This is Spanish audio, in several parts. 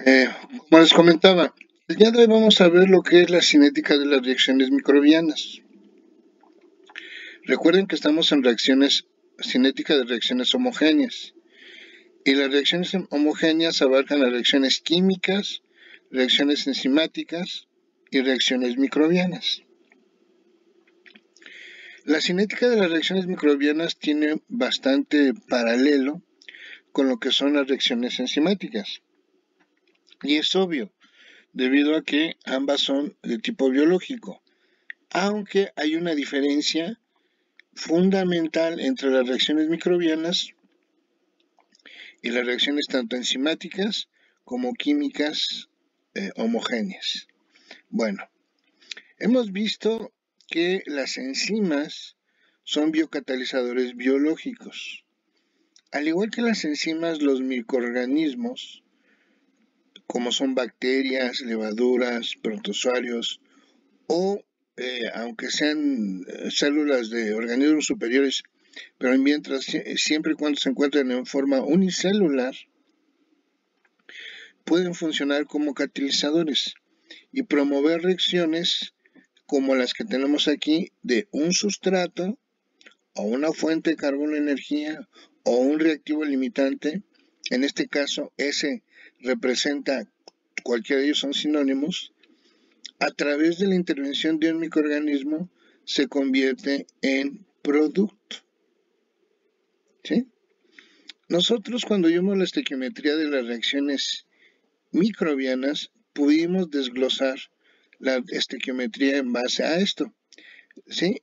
Eh, Como les comentaba, el día de hoy vamos a ver lo que es la cinética de las reacciones microbianas. Recuerden que estamos en cinética de reacciones homogéneas. Y las reacciones homogéneas abarcan las reacciones químicas, reacciones enzimáticas y reacciones microbianas. La cinética de las reacciones microbianas tiene bastante paralelo con lo que son las reacciones enzimáticas. Y es obvio, debido a que ambas son de tipo biológico, aunque hay una diferencia fundamental entre las reacciones microbianas y las reacciones tanto enzimáticas como químicas homogéneas. Bueno, hemos visto que las enzimas son biocatalizadores biológicos. Al igual que las enzimas, los microorganismos, como son bacterias, levaduras, protozoarios o aunque sean células de organismos superiores, pero mientras siempre y cuando se encuentren en forma unicelular, pueden funcionar como catalizadores y promover reacciones como las que tenemos aquí de un sustrato o una fuente de carbono energía o un reactivo limitante. En este caso, S representa, cualquiera de ellos son sinónimos, a través de la intervención de un microorganismo se convierte en producto. ¿Sí? Nosotros cuando vimos la estequiometría de las reacciones microbianas pudimos desglosar la estequiometría en base a esto. ¿Sí?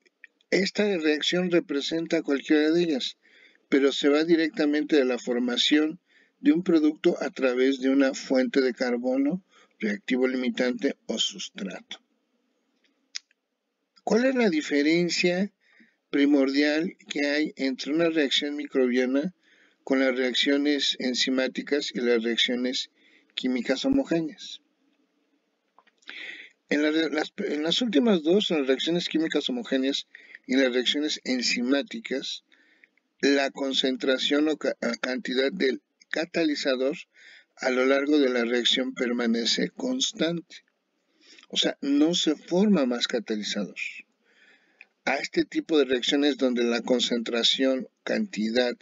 Esta reacción representa cualquiera de ellas, pero se va directamente de la formación de un producto a través de una fuente de carbono, reactivo limitante o sustrato. ¿Cuál es la diferencia primordial que hay entre una reacción microbiana con las reacciones enzimáticas y las reacciones químicas homogéneas? En las últimas dos, las reacciones químicas homogéneas y las reacciones enzimáticas, la concentración o cantidad del catalizador a lo largo de la reacción permanece constante. O sea, no se forma más catalizador. A este tipo de reacciones donde la concentración, cantidad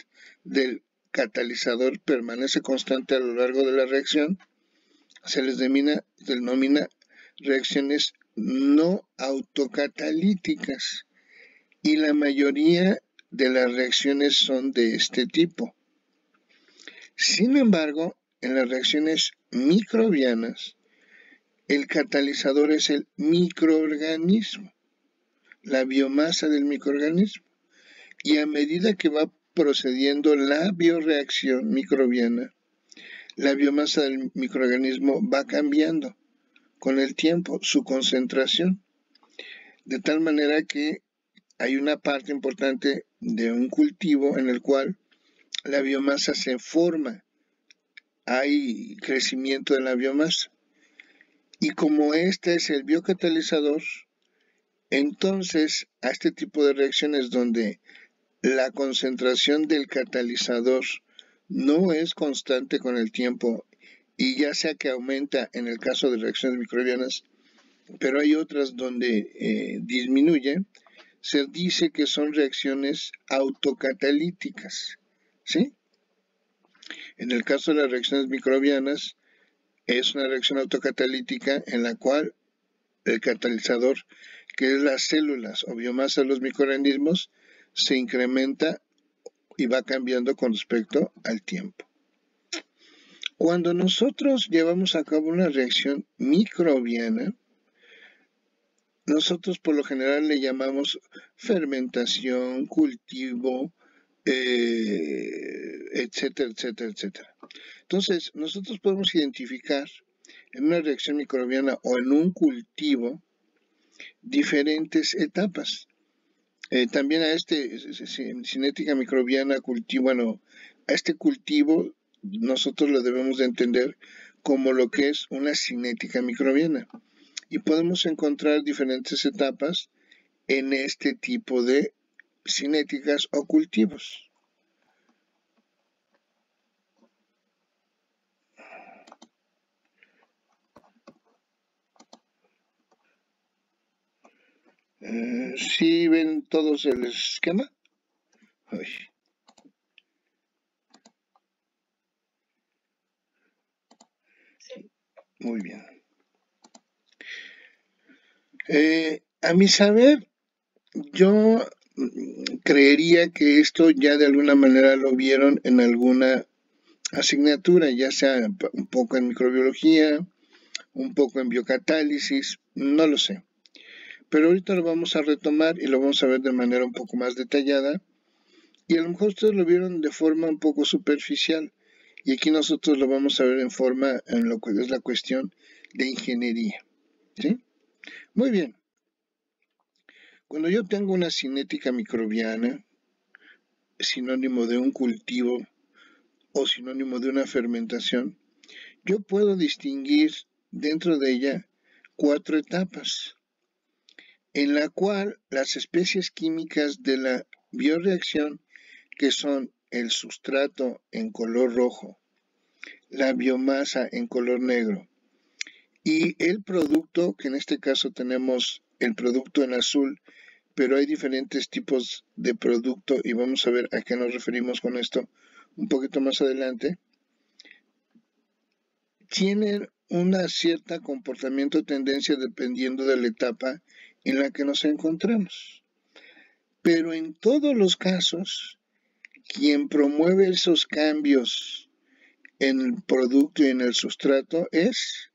del catalizador permanece constante a lo largo de la reacción, se les denomina reacciones no autocatalíticas y la mayoría de las reacciones son de este tipo. Sin embargo, en las reacciones microbianas, el catalizador es el microorganismo, la biomasa del microorganismo. Y a medida que va procediendo la bioreacción microbiana, la biomasa del microorganismo va cambiando con el tiempo, su concentración, de tal manera que hay una parte importante de un cultivo en el cual la biomasa se forma, hay crecimiento de la biomasa. Y como este es el biocatalizador, entonces a este tipo de reacciones donde la concentración del catalizador no es constante con el tiempo y ya sea que aumenta en el caso de reacciones microbianas, pero hay otras donde disminuye, se dice que son reacciones autocatalíticas, ¿sí? En el caso de las reacciones microbianas, es una reacción autocatalítica en la cual el catalizador, que es las células o biomasa de los microorganismos, se incrementa y va cambiando con respecto al tiempo. Cuando nosotros llevamos a cabo una reacción microbiana, nosotros por lo general le llamamos fermentación, cultivo, etcétera, etcétera, etcétera. Entonces, nosotros podemos identificar en una reacción microbiana o en un cultivo diferentes etapas. También a cinética microbiana, cultivo, a este cultivo nosotros lo debemos de entender como lo que es una cinética microbiana. Y podemos encontrar diferentes etapas en este tipo de cinéticas o cultivos. ¿Sí ven todos el esquema? Uy. Muy bien. A mi saber, yo creería que esto ya de alguna manera lo vieron en alguna asignatura, ya sea un poco en microbiología, un poco en biocatálisis, no lo sé. Pero ahorita lo vamos a retomar y lo vamos a ver de manera un poco más detallada. Y a lo mejor ustedes lo vieron de forma un poco superficial. Y aquí nosotros lo vamos a ver en lo que es la cuestión de ingeniería. ¿Sí? Muy bien. Cuando yo tengo una cinética microbiana, sinónimo de un cultivo o sinónimo de una fermentación, yo puedo distinguir dentro de ella 4 etapas, en la cual las especies químicas de la bioreacción, que son el sustrato en color rojo, la biomasa en color negro y el producto, que en este caso tenemos el producto en azul, pero hay diferentes tipos de producto y vamos a ver a qué nos referimos con esto un poquito más adelante, tienen una cierta comportamiento o tendencia dependiendo de la etapa en la que nos encontramos. Pero en todos los casos, quien promueve esos cambios en el producto y en el sustrato es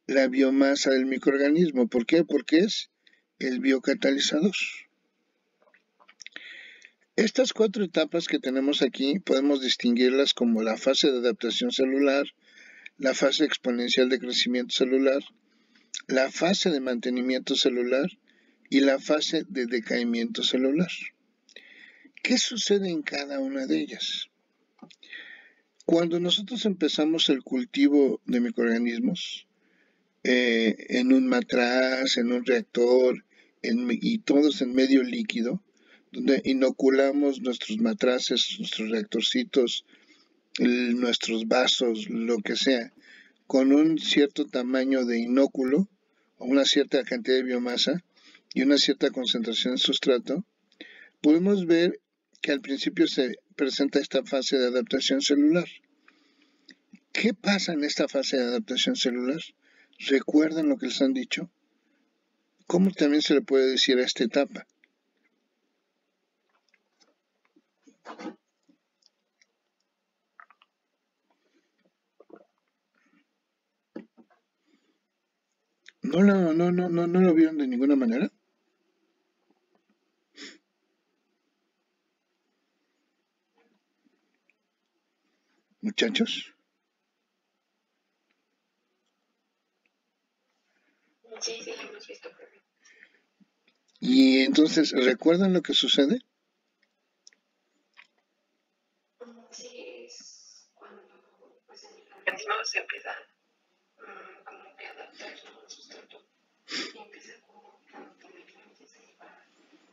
la biomasa del microorganismo. ¿Por qué? Porque es el biocatalizador. Estas 4 etapas que tenemos aquí podemos distinguirlas como la fase de adaptación celular, la fase exponencial de crecimiento celular, la fase de mantenimiento celular y la fase de decaimiento celular. ¿Qué sucede en cada una de ellas? Cuando nosotros empezamos el cultivo de microorganismos, en un matraz, en un reactor, y todos en medio líquido, donde inoculamos nuestros matraces, nuestros reactorcitos, nuestros vasos, lo que sea, con un cierto tamaño de inóculo, o una cierta cantidad de biomasa y una cierta concentración de sustrato, podemos ver que al principio se presenta esta fase de adaptación celular. ¿Qué pasa en esta fase de adaptación celular? ¿Recuerdan lo que les han dicho? ¿Cómo también se le puede decir a esta etapa? No lo vieron de ninguna manera, muchachos. Sí, sí, lo hemos visto. Y entonces, ¿recuerdan lo que sucede? Sí, es cuando pues, el organismo se empieza como que a adaptar ¿no? al sustrato y empieza como a tomar para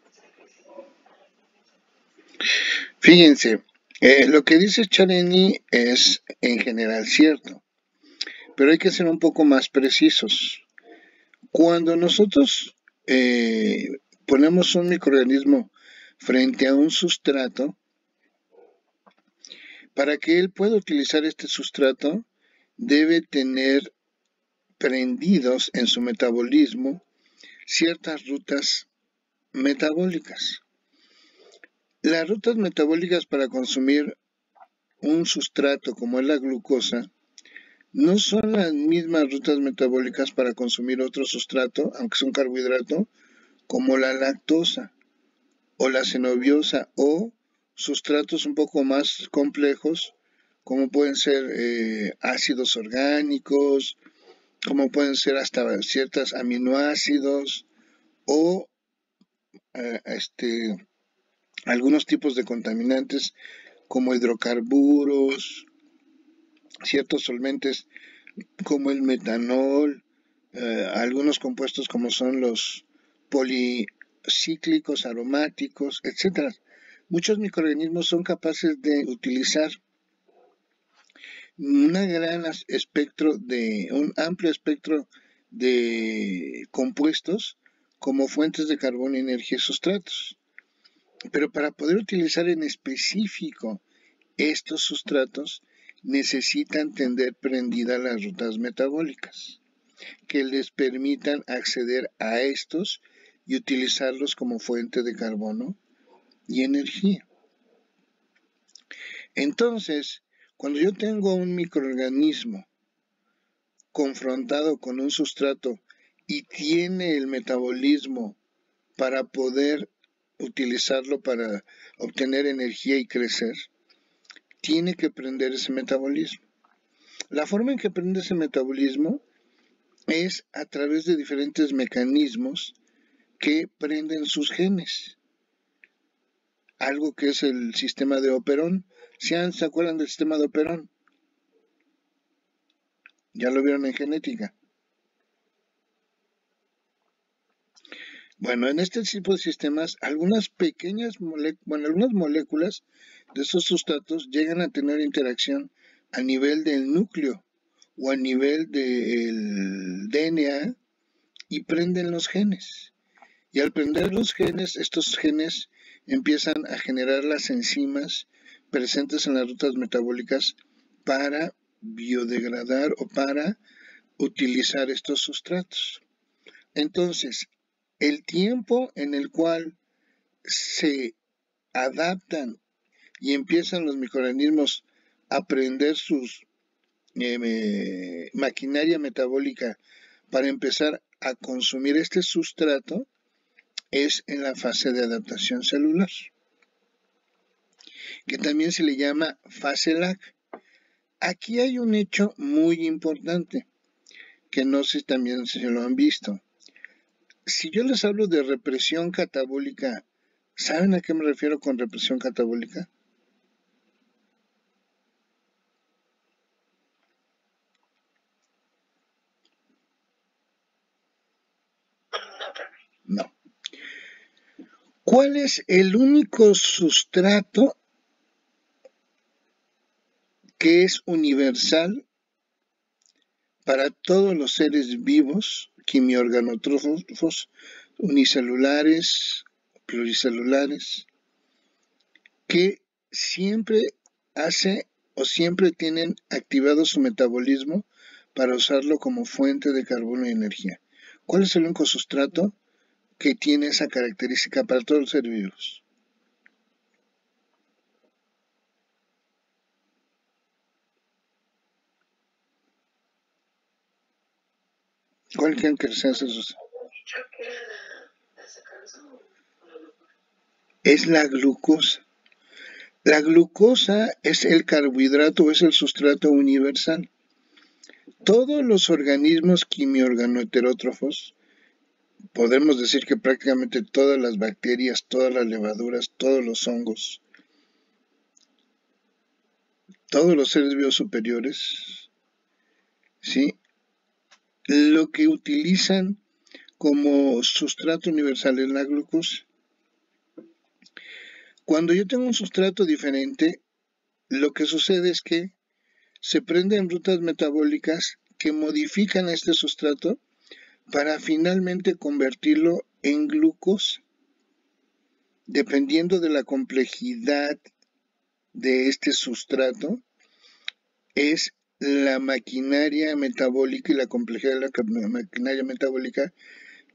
hacer crecer. Fíjense, lo que dice Chareni es en general cierto, pero hay que ser un poco más precisos. Cuando nosotros ponemos un microorganismo frente a un sustrato, para que él pueda utilizar este sustrato, debe tener prendidos en su metabolismo ciertas rutas metabólicas. Las rutas metabólicas para consumir un sustrato como es la glucosa no son las mismas rutas metabólicas para consumir otro sustrato, aunque es un carbohidrato, como la lactosa o la xenobiosa o sustratos un poco más complejos como pueden ser ácidos orgánicos, como pueden ser hasta ciertos aminoácidos o algunos tipos de contaminantes como hidrocarburos, ciertos solventes como el metanol, algunos compuestos como son los policíclicos aromáticos, etc. Muchos microorganismos son capaces de utilizar un amplio espectro de compuestos como fuentes de carbono, energía y sustratos. Pero para poder utilizar en específico estos sustratos, necesitan tener prendidas las rutas metabólicas que les permitan acceder a estos y utilizarlos como fuente de carbono y energía. Entonces, cuando yo tengo un microorganismo confrontado con un sustrato y tiene el metabolismo para poder utilizarlo para obtener energía y crecer, tiene que prender ese metabolismo. La forma en que prende ese metabolismo es a través de diferentes mecanismos que prenden sus genes. Algo que es el sistema de Operon. ¿Se acuerdan del sistema de Operon? Ya lo vieron en genética. Bueno, en este tipo de sistemas, algunas moléculas de estos sustratos llegan a tener interacción a nivel del núcleo o a nivel del DNA y prenden los genes. Y al prender los genes, estos genes empiezan a generar las enzimas presentes en las rutas metabólicas para biodegradar o para utilizar estos sustratos. Entonces, el tiempo en el cual se adaptan y empiezan los microorganismos a prender sus maquinaria metabólica para empezar a consumir este sustrato es en la fase de adaptación celular, que también se le llama fase lag. Aquí hay un hecho muy importante, que no sé también si lo han visto. Si yo les hablo de represión catabólica, ¿saben a qué me refiero con represión catabólica? No. ¿Cuál es el único sustrato que es universal para todos los seres vivos, quimiorganotrófos, unicelulares, pluricelulares, que siempre hace o siempre tienen activado su metabolismo para usarlo como fuente de carbono y energía? ¿Cuál es el único sustrato que tiene esa característica para todos los seres vivos? ¿Cuál creen que sea ese sustrato? Es la glucosa. La glucosa es el carbohidrato, es el sustrato universal. Todos los organismos quimiorganoheterótrofos, podemos decir que prácticamente todas las bacterias, todas las levaduras, todos los hongos, todos los seres vivos superiores, ¿sí?, lo que utilizan como sustrato universal es la glucosa. Cuando yo tengo un sustrato diferente, lo que sucede es que se prenden rutas metabólicas que modifican este sustrato para finalmente convertirlo en glucosa. Dependiendo de la complejidad de este sustrato, es la maquinaria metabólica y la complejidad de la maquinaria metabólica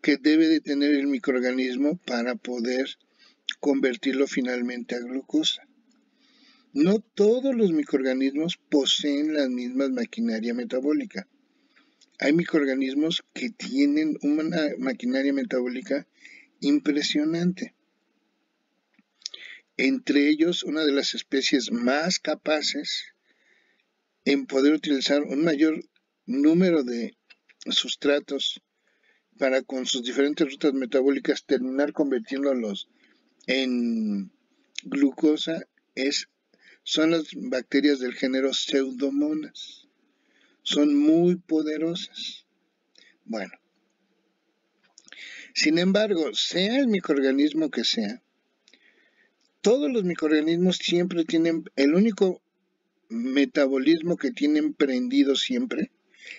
que debe de tener el microorganismo para poder convertirlo finalmente a glucosa. No todos los microorganismos poseen la misma maquinaria metabólica. Hay microorganismos que tienen una maquinaria metabólica impresionante. Entre ellos, una de las especies más capaces en poder utilizar un mayor número de sustratos para con sus diferentes rutas metabólicas terminar convirtiéndolos en glucosa son las bacterias del género Pseudomonas. Son muy poderosas. Bueno, sin embargo, sea el microorganismo que sea, todos los microorganismos siempre tienen el único metabolismo que tienen prendido siempre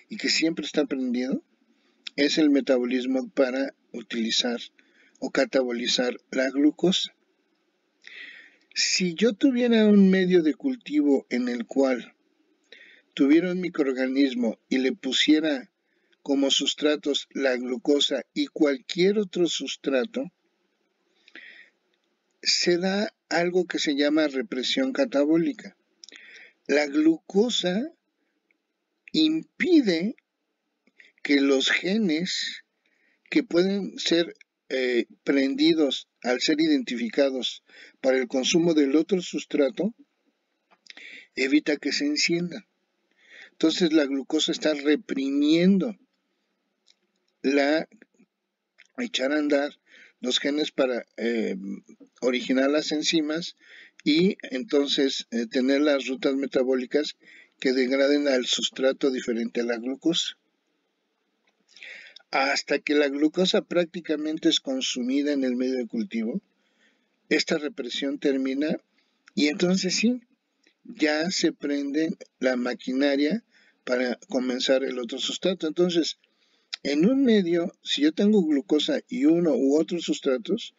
y que siempre está prendido es el metabolismo para utilizar o catabolizar la glucosa. Si yo tuviera un medio de cultivo en el cual tuviera un microorganismo y le pusiera como sustratos la glucosa y cualquier otro sustrato, se da algo que se llama represión catabólica. La glucosa impide que los genes que pueden ser prendidos al ser identificados para el consumo del otro sustrato, evita que se enciendan. Entonces la glucosa está reprimiendo echar a andar los genes para originar las enzimas y entonces tener las rutas metabólicas que degraden al sustrato diferente a la glucosa. Hasta que la glucosa prácticamente es consumida en el medio de cultivo, esta represión termina y entonces sí, ya se prende la maquinaria para comenzar el otro sustrato. Entonces, en un medio, si yo tengo glucosa y uno u otros sustratos,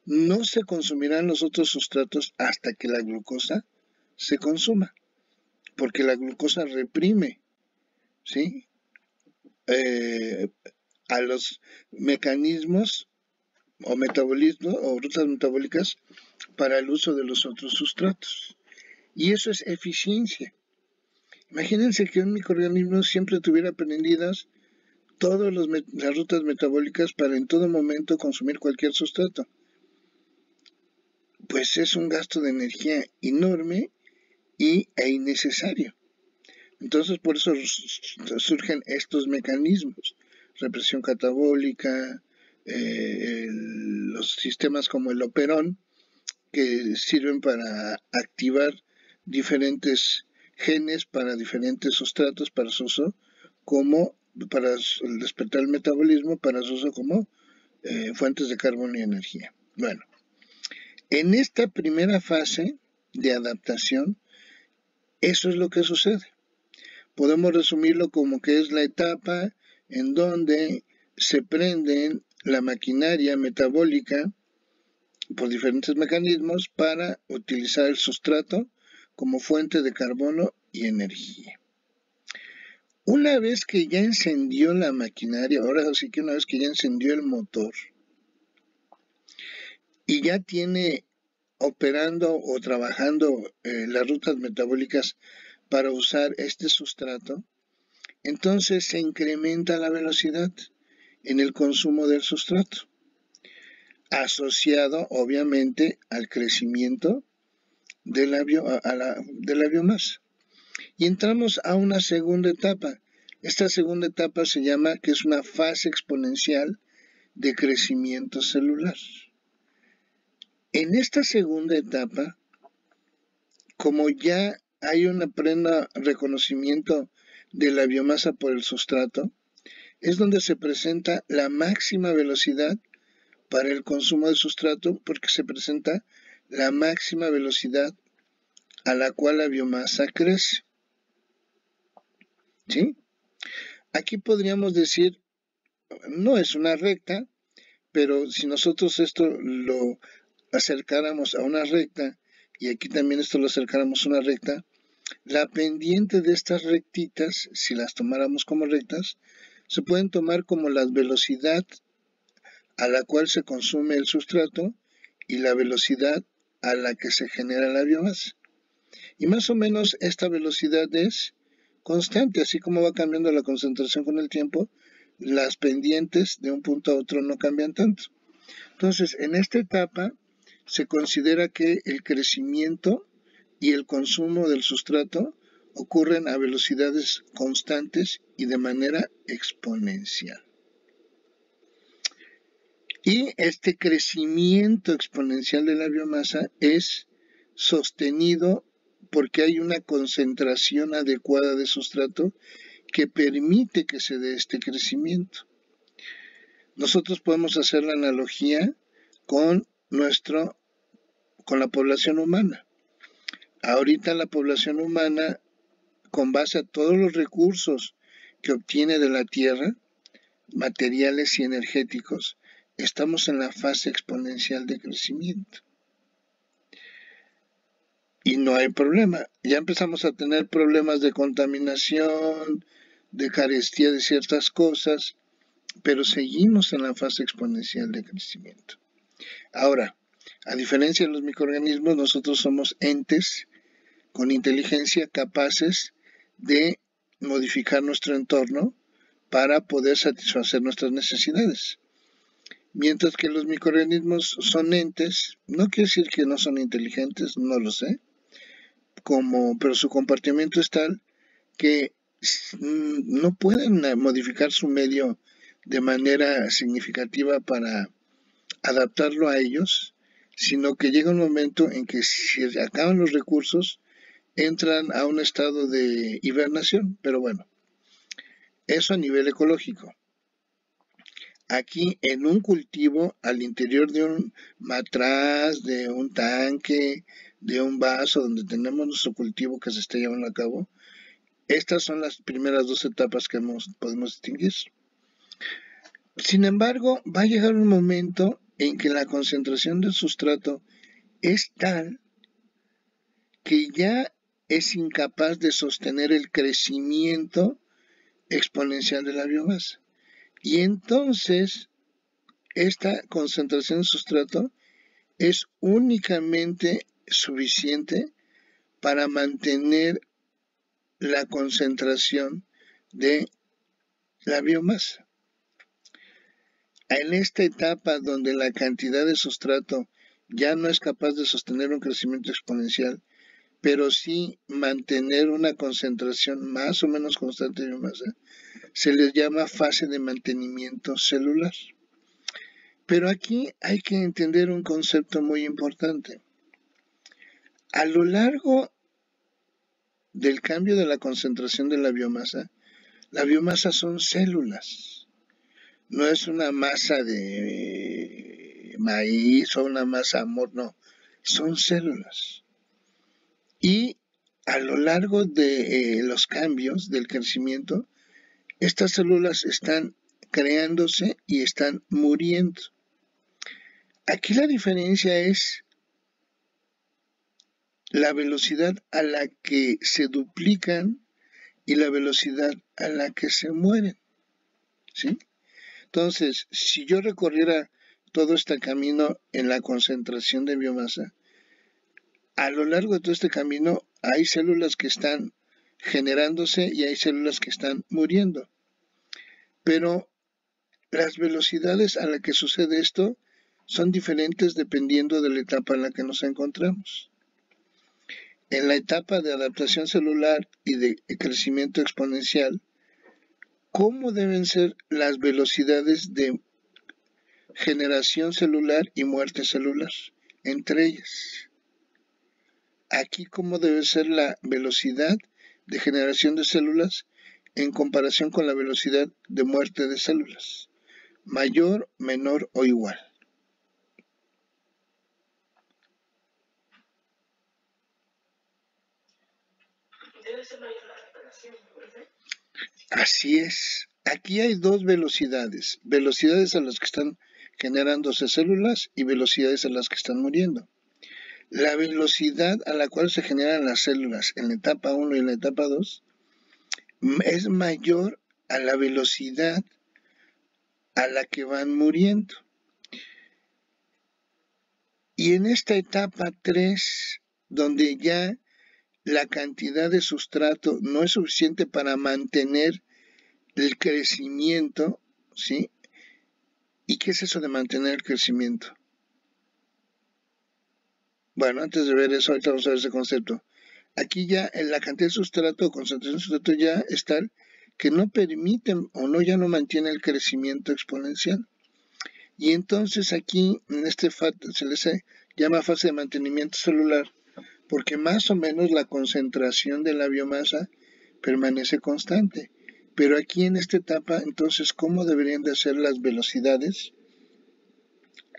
no se consumirán los otros sustratos hasta que la glucosa se consuma, porque la glucosa reprime, ¿sí? A los mecanismos o metabolismo o rutas metabólicas para el uso de los otros sustratos. Y eso es eficiencia. Imagínense que un microorganismo siempre tuviera prendidas todas las rutas metabólicas para en todo momento consumir cualquier sustrato. Pues es un gasto de energía enorme e innecesario. Entonces por eso surgen estos mecanismos, represión catabólica, los sistemas como el operón, que sirven para activar diferentes genes para diferentes sustratos para su uso, como para despertar el metabolismo, para su uso como fuentes de carbono y energía. Bueno, en esta primera fase de adaptación, eso es lo que sucede. Podemos resumirlo como que es la etapa en donde se prenden la maquinaria metabólica por diferentes mecanismos para utilizar el sustrato como fuente de carbono y energía. Una vez que ya encendió la maquinaria, ahora sí que una vez que ya encendió el motor y ya tiene operando o trabajando las rutas metabólicas para usar este sustrato, entonces se incrementa la velocidad en el consumo del sustrato, asociado obviamente al crecimiento de la biomasa. Y entramos a una segunda etapa. Esta segunda etapa se llama que es una fase exponencial de crecimiento celular. En esta segunda etapa, como ya hay un pleno reconocimiento de la biomasa por el sustrato, es donde se presenta la máxima velocidad para el consumo del sustrato, porque se presenta la máxima velocidad a la cual la biomasa crece. ¿Sí? Aquí podríamos decir, no es una recta, pero si nosotros esto lo acercáramos a una recta, y aquí también esto lo acercáramos a una recta, la pendiente de estas rectitas, si las tomáramos como rectas, se pueden tomar como la velocidad a la cual se consume el sustrato y la velocidad a la que se genera la biomasa. Y más o menos esta velocidad es constante, así como va cambiando la concentración con el tiempo, las pendientes de un punto a otro no cambian tanto. Entonces, en esta etapa se considera que el crecimiento y el consumo del sustrato ocurren a velocidades constantes y de manera exponencial. Y este crecimiento exponencial de la biomasa es sostenido porque hay una concentración adecuada de sustrato que permite que se dé este crecimiento. Nosotros podemos hacer la analogía con la población humana. Ahorita la población humana, con base a todos los recursos que obtiene de la tierra, materiales y energéticos, estamos en la fase exponencial de crecimiento. Y no hay problema. Ya empezamos a tener problemas de contaminación, de carestía de ciertas cosas, pero seguimos en la fase exponencial de crecimiento. Ahora, a diferencia de los microorganismos, nosotros somos entes con inteligencia capaces de modificar nuestro entorno para poder satisfacer nuestras necesidades. Mientras que los microorganismos son entes, no quiere decir que no son inteligentes, no lo sé, pero su comportamiento es tal que no pueden modificar su medio de manera significativa para adaptarlo a ellos, sino que llega un momento en que si acaban los recursos, entran a un estado de hibernación. Pero bueno, eso a nivel ecológico. Aquí en un cultivo, al interior de un matraz, de un tanque, de un vaso donde tenemos nuestro cultivo que se está llevando a cabo, estas son las primeras dos etapas que podemos distinguir. Sin embargo, va a llegar un momento en que la concentración del sustrato es tal que ya es incapaz de sostener el crecimiento exponencial de la biomasa. Y entonces, esta concentración de sustrato es únicamente suficiente para mantener la concentración de la biomasa. En esta etapa donde la cantidad de sustrato ya no es capaz de sostener un crecimiento exponencial, pero sí mantener una concentración más o menos constante de biomasa, se les llama fase de mantenimiento celular. Pero aquí hay que entender un concepto muy importante. A lo largo del cambio de la concentración de la biomasa son células. No es una masa de maíz o una masa de amor, no. Son células. Y a lo largo de los cambios del crecimiento, estas células están creándose y están muriendo. Aquí la diferencia es la velocidad a la que se duplican y la velocidad a la que se mueren, ¿sí? Entonces, si yo recorriera todo este camino en la concentración de biomasa, a lo largo de todo este camino hay células que están generándose y hay células que están muriendo. Pero las velocidades a las que sucede esto son diferentes dependiendo de la etapa en la que nos encontramos. En la etapa de adaptación celular y de crecimiento exponencial, ¿cómo deben ser las velocidades de generación celular y muerte celular entre ellas? Aquí, ¿cómo debe ser la velocidad de generación de células en comparación con la velocidad de muerte de células? ¿Mayor, menor o igual? Debe ser mayor la reparación, ¿verdad? Así es. Aquí hay dos velocidades. Velocidades a las que están generándose células y velocidades a las que están muriendo. La velocidad a la cual se generan las células en la etapa 1 y en la etapa 2 es mayor a la velocidad a la que van muriendo. Y en esta etapa 3, donde ya la cantidad de sustrato no es suficiente para mantener el crecimiento, ¿sí? ¿Y qué es eso de mantener el crecimiento? Bueno, antes de ver eso, ahorita vamos a ver ese concepto. Aquí ya en la cantidad de sustrato o concentración de sustrato ya es tal que no permiten o no ya no mantiene el crecimiento exponencial. Y entonces aquí en este se les llama fase de mantenimiento celular porque más o menos la concentración de la biomasa permanece constante. Pero aquí en esta etapa, entonces, ¿cómo deberían de ser las velocidades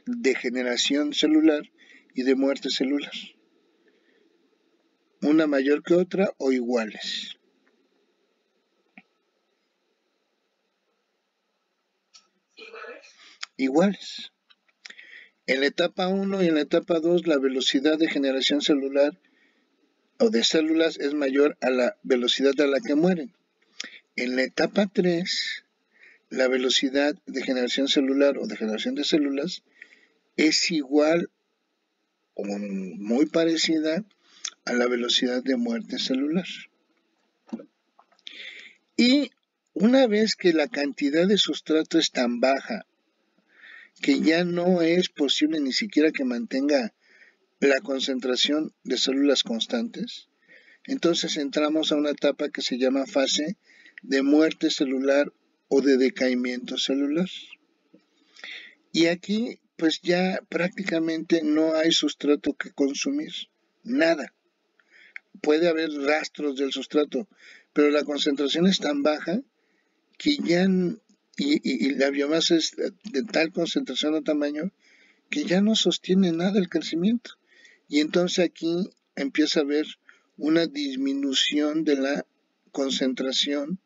de generación celular y de muerte celular? ¿Una mayor que otra o iguales? iguales. En la etapa 1 y en la etapa 2 la velocidad de generación celular o de células es mayor a la velocidad a la que mueren. En la etapa 3 la velocidad de generación celular o de generación de células es igual o muy parecida a la velocidad de muerte celular. Y una vez que la cantidad de sustrato es tan baja que ya no es posible ni siquiera que mantenga la concentración de células constantes, entonces entramos a una etapa que se llama fase de muerte celular o de decaimiento celular. Y aquí pues ya prácticamente no hay sustrato que consumir, nada. Puede haber rastros del sustrato, pero la concentración es tan baja que ya, y la biomasa es de tal concentración o tamaño que ya no sostiene nada el crecimiento. Y entonces aquí empieza a haber una disminución de la concentración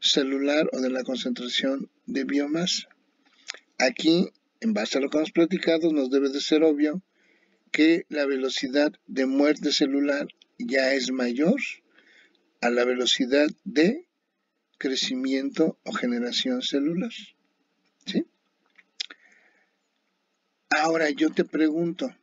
celular o de la concentración de biomasa. Aquí, en base a lo que hemos platicado, nos debe de ser obvio que la velocidad de muerte celular ya es mayor a la velocidad de crecimiento o generación celular. ¿Sí? Ahora yo te pregunto,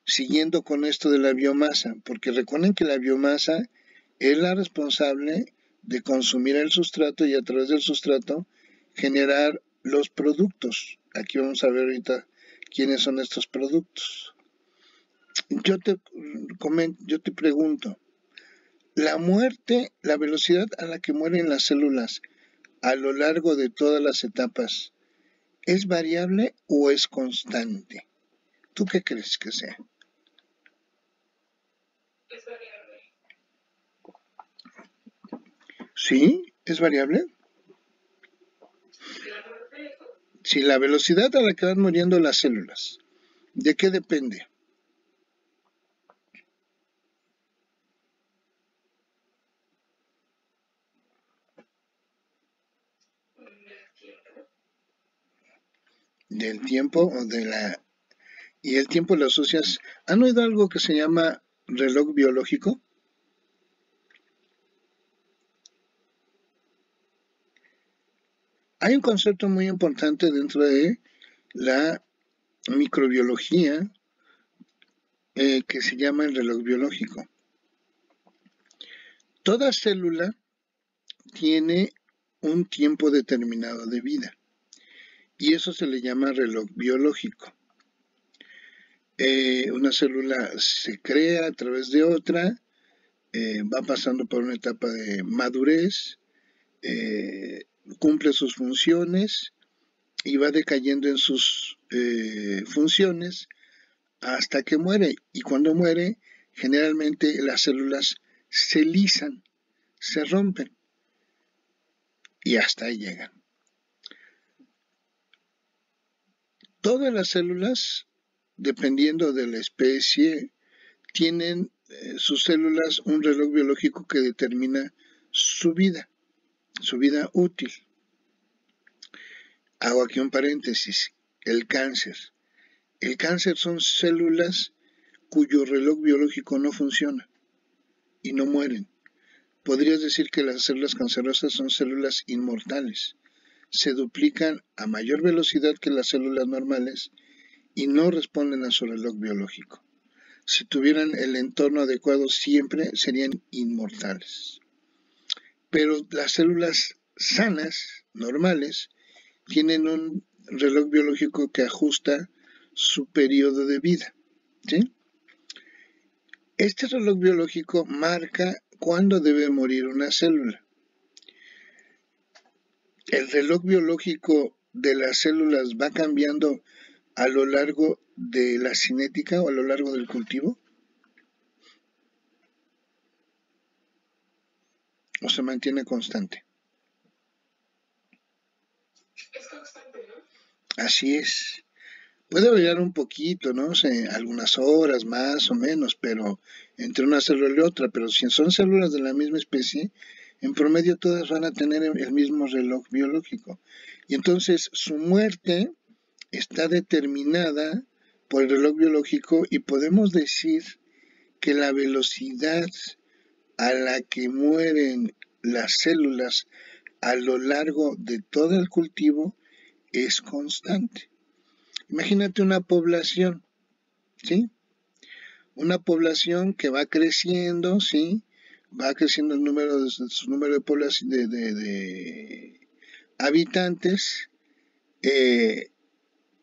siguiendo con esto de la biomasa, porque recuerden que la biomasa es la responsable de consumir el sustrato y a través del sustrato generar los productos. Aquí vamos a ver ahorita quiénes son estos productos. Yo te pregunto, la muerte, la velocidad a la que mueren las células a lo largo de todas las etapas, ¿es variable o es constante? ¿Tú qué crees que sea? Es variable. ¿Sí? ¿Es variable? Si la velocidad a la que van muriendo las células, ¿de qué depende? Del tiempo o de la... Y el tiempo lo asocias... ¿Han oído algo que se llama reloj biológico? Hay un concepto muy importante dentro de la microbiología que se llama el reloj biológico. Toda célula tiene un tiempo determinado de vida y eso se le llama reloj biológico. Una célula se crea a través de otra, va pasando por una etapa de madurez, cumple sus funciones y va decayendo en sus funciones hasta que muere. Y cuando muere, generalmente las células se lisan, se rompen y hasta ahí llegan. Todas las células, dependiendo de la especie, tienen sus células un reloj biológico que determina su vida útil. Hago aquí un paréntesis, el cáncer. El cáncer son células cuyo reloj biológico no funciona y no mueren. Podrías decir que las células cancerosas son células inmortales. Se duplican a mayor velocidad que las células normales y no responden a su reloj biológico. Si tuvieran el entorno adecuado siempre serían inmortales. Pero las células sanas, normales, tienen un reloj biológico que ajusta su periodo de vida. ¿Sí? Este reloj biológico marca cuándo debe morir una célula. El reloj biológico de las células va cambiando a lo largo de la cinética o a lo largo del cultivo. ¿O se mantiene constante? Es constante, ¿no? Así es. Puede variar un poquito, ¿no? O sea, algunas horas más o menos, pero entre una célula y otra. Pero si son células de la misma especie, en promedio todas van a tener el mismo reloj biológico. Y entonces su muerte está determinada por el reloj biológico y podemos decir que la velocidad a la que mueren las células a lo largo de todo el cultivo es constante. Imagínate una población, ¿sí? Una población que va creciendo, ¿sí? Va creciendo el número su número de población de habitantes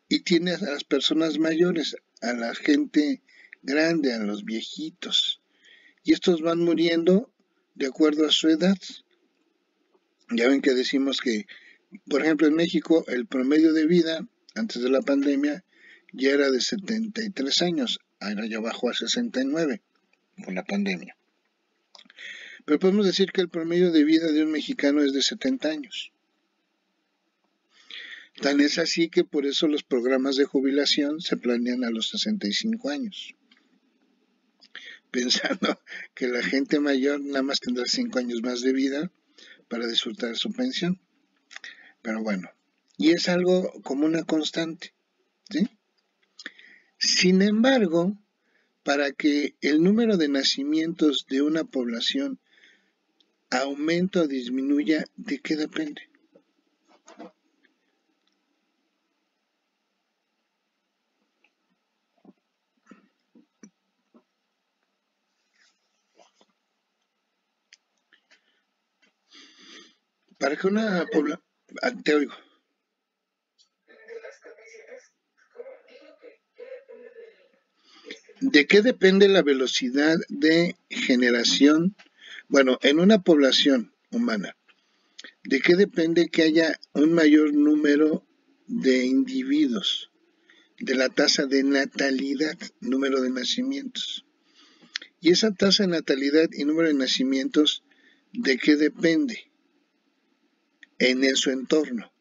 y tiene a las personas mayores, a la gente grande, a los viejitos. Y estos van muriendo de acuerdo a su edad. Ya ven que decimos que, por ejemplo, en México el promedio de vida antes de la pandemia ya era de 73 años, ahora ya bajó a 69 con la pandemia. Pero podemos decir que el promedio de vida de un mexicano es de 70 años. Tan es así que por eso los programas de jubilación se planean a los 65 años, pensando que la gente mayor nada más tendrá 5 años más de vida para disfrutar su pensión. Pero bueno, y es algo como una constante, ¿sí? Sin embargo, para que el número de nacimientos de una población aumente o disminuya, ¿de qué depende? Para que una población... Te oigo. ¿De qué depende la velocidad de generación? Bueno, en una población humana, ¿de qué depende que haya un mayor número de individuos? De la tasa de natalidad, número de nacimientos. Y esa tasa de natalidad y número de nacimientos, ¿de qué depende? En su entorno,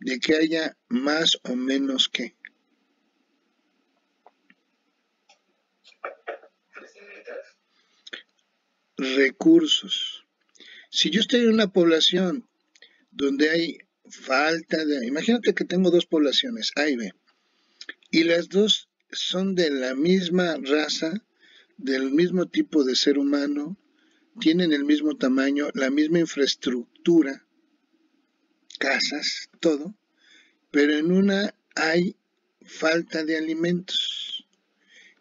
de que haya más o menos que recursos. Si yo estoy en una población donde hay falta de... Imagínate que tengo dos poblaciones, A y B, y las dos son de la misma raza, del mismo tipo de ser humano, tienen el mismo tamaño, la misma infraestructura, casas, todo, pero en una hay falta de alimentos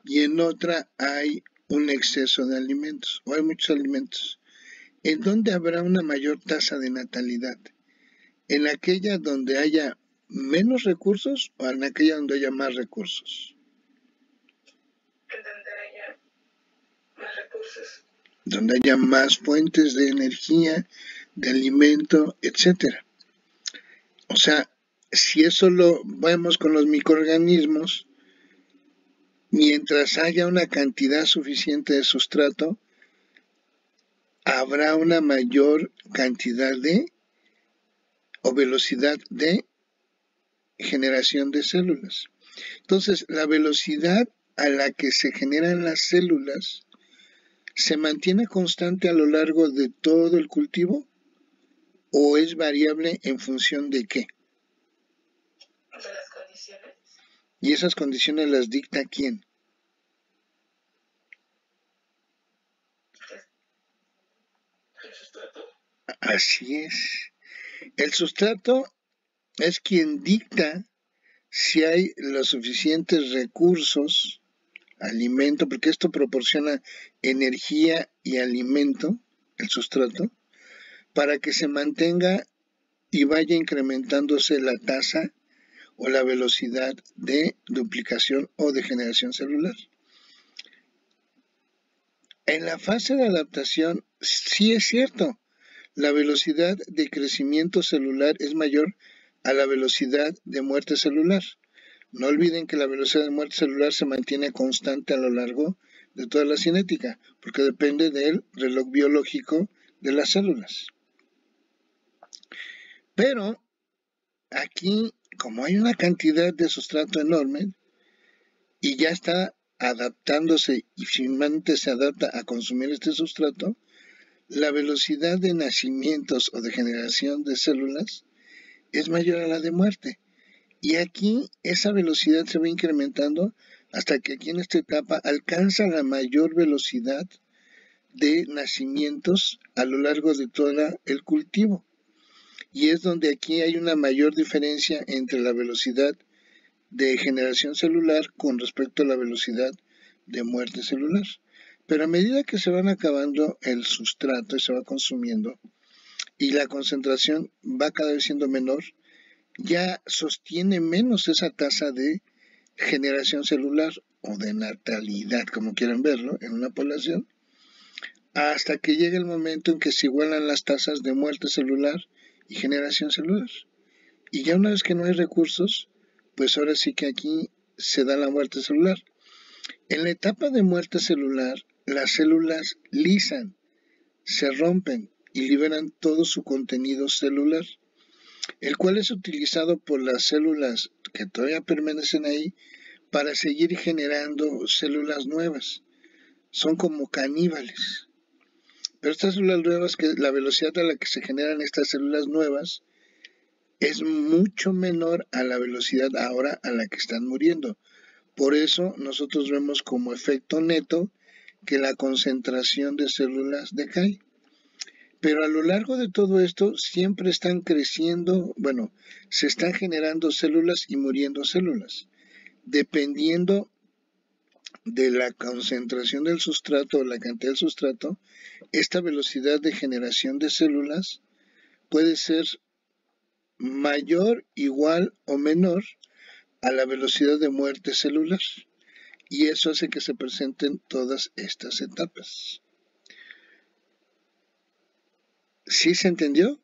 y en otra hay un exceso de alimentos o hay muchos alimentos. ¿En dónde habrá una mayor tasa de natalidad? ¿En aquella donde haya menos recursos o en aquella donde haya más recursos? En donde haya más recursos. Donde haya más fuentes de energía, de alimento, etcétera. O sea, si eso lo vemos con los microorganismos, mientras haya una cantidad suficiente de sustrato, habrá una mayor cantidad de o velocidad de generación de células. Entonces, la velocidad a la que se generan las células se mantiene constante a lo largo de todo el cultivo o es variable en función de qué? De las condiciones. ¿Y esas condiciones las dicta quién? El sustrato. Así es. El sustrato es quien dicta si hay los suficientes recursos, alimento, porque esto proporciona energía y alimento, el sustrato, para que se mantenga y vaya incrementándose la tasa o la velocidad de duplicación o de generación celular. En la fase de adaptación, sí es cierto, la velocidad de crecimiento celular es mayor a la velocidad de muerte celular. No olviden que la velocidad de muerte celular se mantiene constante a lo largo de toda la cinética, porque depende del reloj biológico de las células. Pero aquí, como hay una cantidad de sustrato enorme y ya está adaptándose y finalmente se adapta a consumir este sustrato, la velocidad de nacimientos o de generación de células es mayor a la de muerte. Y aquí esa velocidad se va incrementando hasta que aquí en esta etapa alcanza la mayor velocidad de nacimientos a lo largo de todo el cultivo. Y es donde aquí hay una mayor diferencia entre la velocidad de generación celular con respecto a la velocidad de muerte celular. Pero a medida que se van acabando el sustrato y se va consumiendo y la concentración va cada vez siendo menor, ya sostiene menos esa tasa de generación celular o de natalidad, como quieran verlo, en una población, hasta que llega el momento en que se igualan las tasas de muerte celular y generación celular. Y ya una vez que no hay recursos, pues ahora sí que aquí se da la muerte celular. En la etapa de muerte celular, las células lisan, se rompen y liberan todo su contenido celular, el cual es utilizado por las células que todavía permanecen ahí para seguir generando células nuevas. Son como caníbales. Pero estas células nuevas, que la velocidad a la que se generan estas células nuevas es mucho menor a la velocidad ahora a la que están muriendo. Por eso nosotros vemos como efecto neto que la concentración de células decae. Pero a lo largo de todo esto siempre están creciendo, bueno, se están generando células y muriendo células. Dependiendo de la concentración del sustrato o la cantidad del sustrato, esta velocidad de generación de células puede ser mayor, igual o menor a la velocidad de muerte celular. Y eso hace que se presenten todas estas etapas. ¿Sí se entendió?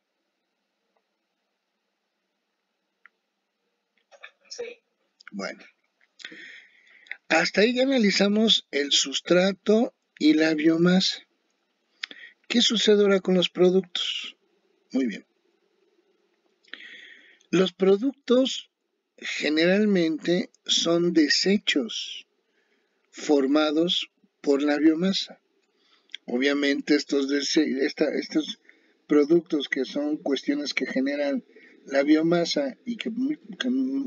Sí. Bueno. Hasta ahí ya analizamos el sustrato y la biomasa. ¿Qué sucede ahora con los productos? Muy bien. Los productos generalmente son desechos formados por la biomasa. Obviamente estos productos que son cuestiones que generan la biomasa y que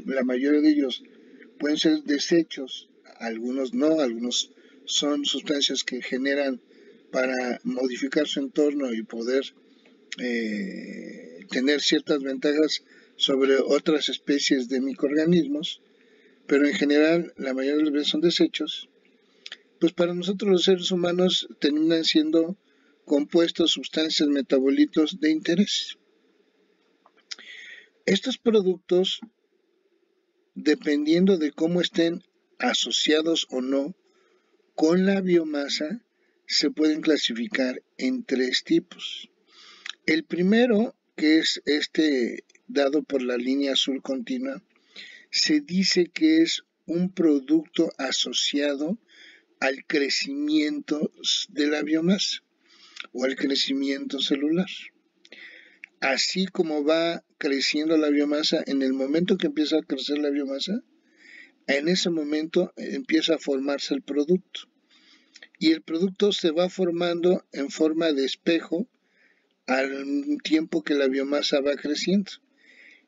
la mayoría de ellos pueden ser desechos, algunos no, algunos son sustancias que generan para modificar su entorno y poder tener ciertas ventajas sobre otras especies de microorganismos, pero en general la mayoría de las veces son desechos. Pues para nosotros los seres humanos terminan siendo compuestos, sustancias, metabolitos de interés. Estos productos, dependiendo de cómo estén asociados o no con la biomasa, se pueden clasificar en tres tipos. El primero, que es este dado por la línea azul continua, se dice que es un producto asociado al crecimiento de la biomasa o al crecimiento celular. Así como va creciendo la biomasa, en el momento que empieza a crecer la biomasa, en ese momento empieza a formarse el producto. Y el producto se va formando en forma de espejo al tiempo que la biomasa va creciendo.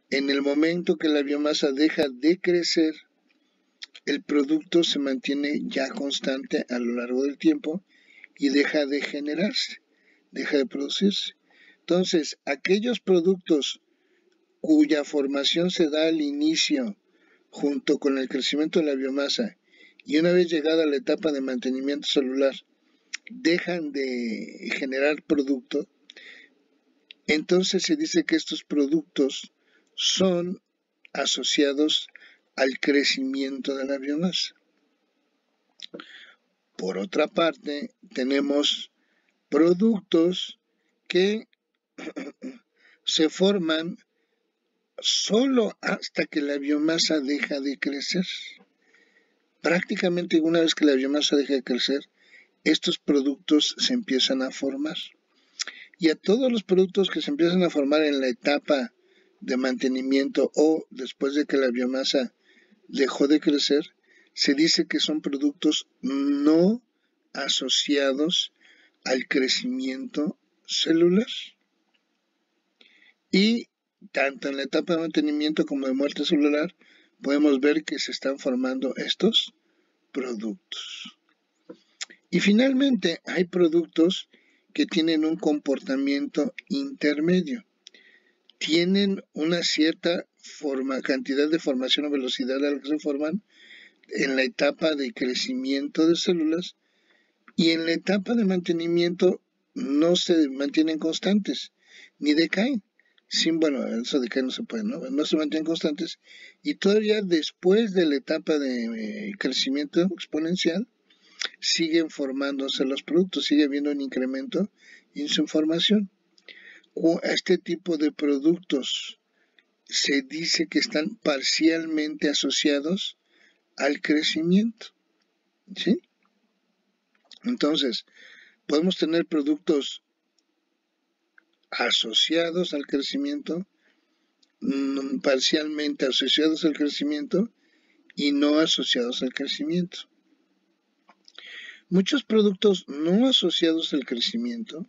En el momento que la biomasa deja de crecer, el producto se mantiene ya constante a lo largo del tiempo y deja de generarse, deja de producirse. Entonces, aquellos productos cuya formación se da al inicio junto con el crecimiento de la biomasa y una vez llegada la etapa de mantenimiento celular dejan de generar producto, entonces se dice que estos productos son asociados al crecimiento de la biomasa. Por otra parte, tenemos productos que se forman solo hasta que la biomasa deja de crecer. Prácticamente una vez que la biomasa deja de crecer, estos productos se empiezan a formar. Y a todos los productos que se empiezan a formar en la etapa de mantenimiento o después de que la biomasa dejó de crecer, se dice que son productos no asociados al crecimiento celular. Y tanto en la etapa de mantenimiento como de muerte celular podemos ver que se están formando estos productos. Y finalmente hay productos que tienen un comportamiento intermedio. Tienen una cierta cantidad de formación o velocidad a la que se forman en la etapa de crecimiento de células, y en la etapa de mantenimiento no se mantienen constantes ni decaen. Bueno, eso de caer no se puede, ¿no? Se mantienen constantes, y todavía después de la etapa de crecimiento exponencial siguen formándose los productos, sigue habiendo un incremento en su formación. Este tipo de productos se dice que están parcialmente asociados al crecimiento, ¿sí? Entonces, podemos tener productos asociados al crecimiento, parcialmente asociados al crecimiento y no asociados al crecimiento. Muchos productos no asociados al crecimiento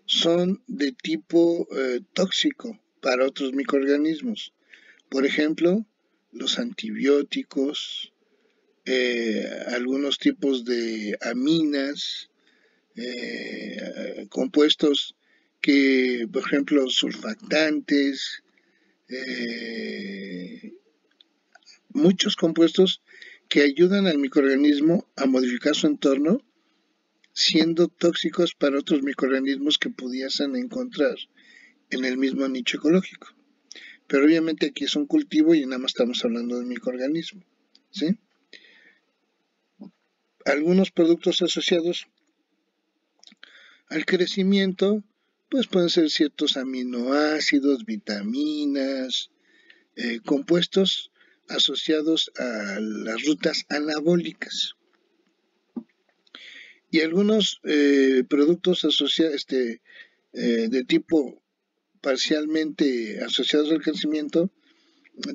son de tipo tóxico para otros microorganismos. Por ejemplo, los antibióticos, algunos tipos de aminas, compuestos que, por ejemplo, surfactantes, muchos compuestos que ayudan al microorganismo a modificar su entorno, siendo tóxicos para otros microorganismos que pudiesen encontrar en el mismo nicho ecológico. Pero obviamente aquí es un cultivo y nada más estamos hablando del microorganismo, ¿sí? Algunos productos asociados al crecimiento pues pueden ser ciertos aminoácidos, vitaminas, compuestos asociados a las rutas anabólicas. Y algunos productos asociados de tipo parcialmente asociados al crecimiento,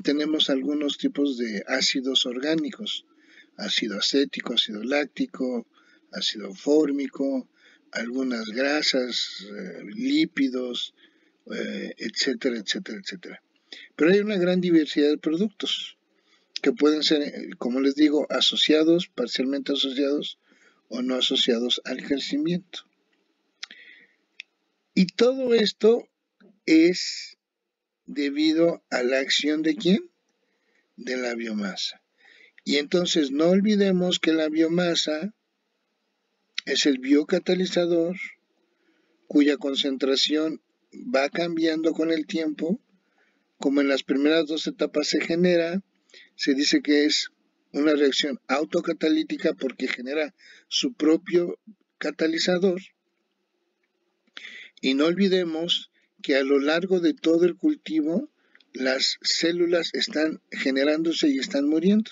tenemos algunos tipos de ácidos orgánicos, ácido acético, ácido láctico, ácido fórmico, algunas grasas, lípidos, etcétera, etcétera, etcétera. Pero hay una gran diversidad de productos que pueden ser, como les digo, asociados, parcialmente asociados o no asociados al crecimiento. Y todo esto es debido a la acción ¿de quién? De la biomasa. Y entonces no olvidemos que la biomasa es el biocatalizador cuya concentración va cambiando con el tiempo. Como en las primeras dos etapas se genera, se dice que es una reacción autocatalítica porque genera su propio catalizador. Y no olvidemos que a lo largo de todo el cultivo las células están generándose y están muriendo.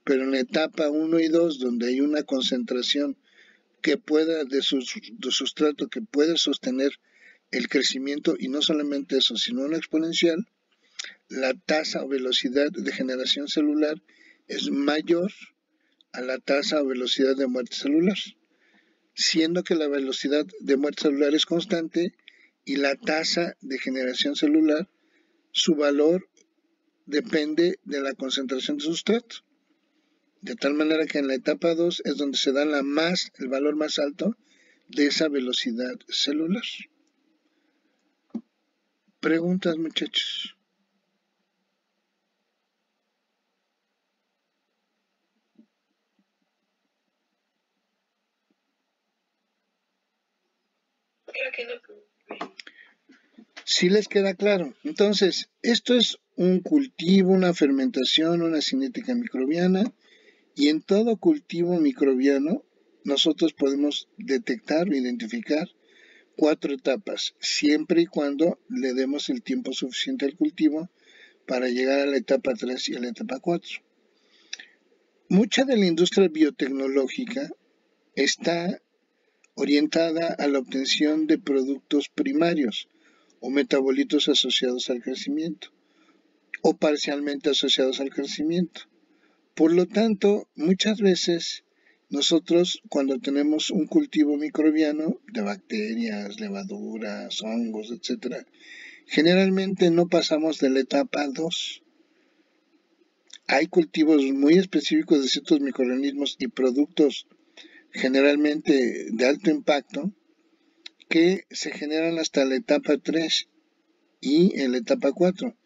Pero en la etapa 1 y 2, donde hay una concentración que pueda de sustrato que puede sostener el crecimiento, y no solamente eso, sino una exponencial, la tasa o velocidad de generación celular es mayor a la tasa o velocidad de muerte celular, siendo que la velocidad de muerte celular es constante y la tasa de generación celular, su valor depende de la concentración de sustrato. De tal manera que en la etapa 2 es donde se da el valor más alto de esa velocidad celular. Preguntas, muchachos. Creo que no. ¿Sí les queda claro? Entonces, esto es un cultivo, una fermentación, una cinética microbiana, y en todo cultivo microbiano nosotros podemos detectar o identificar 4 etapas, siempre y cuando le demos el tiempo suficiente al cultivo para llegar a la etapa 3 y a la etapa 4. Mucha de la industria biotecnológica está orientada a la obtención de productos primarios o metabolitos asociados al crecimiento o parcialmente asociados al crecimiento. Por lo tanto, muchas veces Nosotros, cuando tenemos un cultivo microbiano de bacterias, levaduras, hongos, etc., generalmente no pasamos de la etapa 2. Hay cultivos muy específicos de ciertos microorganismos y productos generalmente de alto impacto que se generan hasta la etapa 3 y en la etapa 4.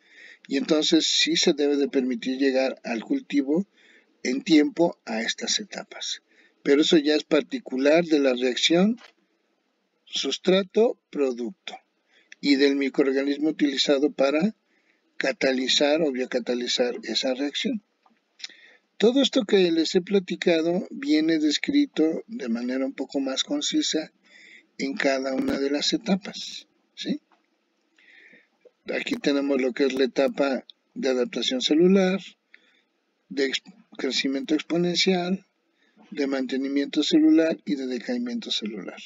Y entonces sí se debe de permitir llegar al cultivo en tiempo a estas etapas. Pero eso ya es particular de la reacción sustrato-producto y del microorganismo utilizado para catalizar o biocatalizar esa reacción. Todo esto que les he platicado viene descrito de manera un poco más concisa en cada una de las etapas, ¿sí? Aquí tenemos lo que es la etapa de adaptación celular, de crecimiento exponencial, de mantenimiento celular y de decaimiento celular.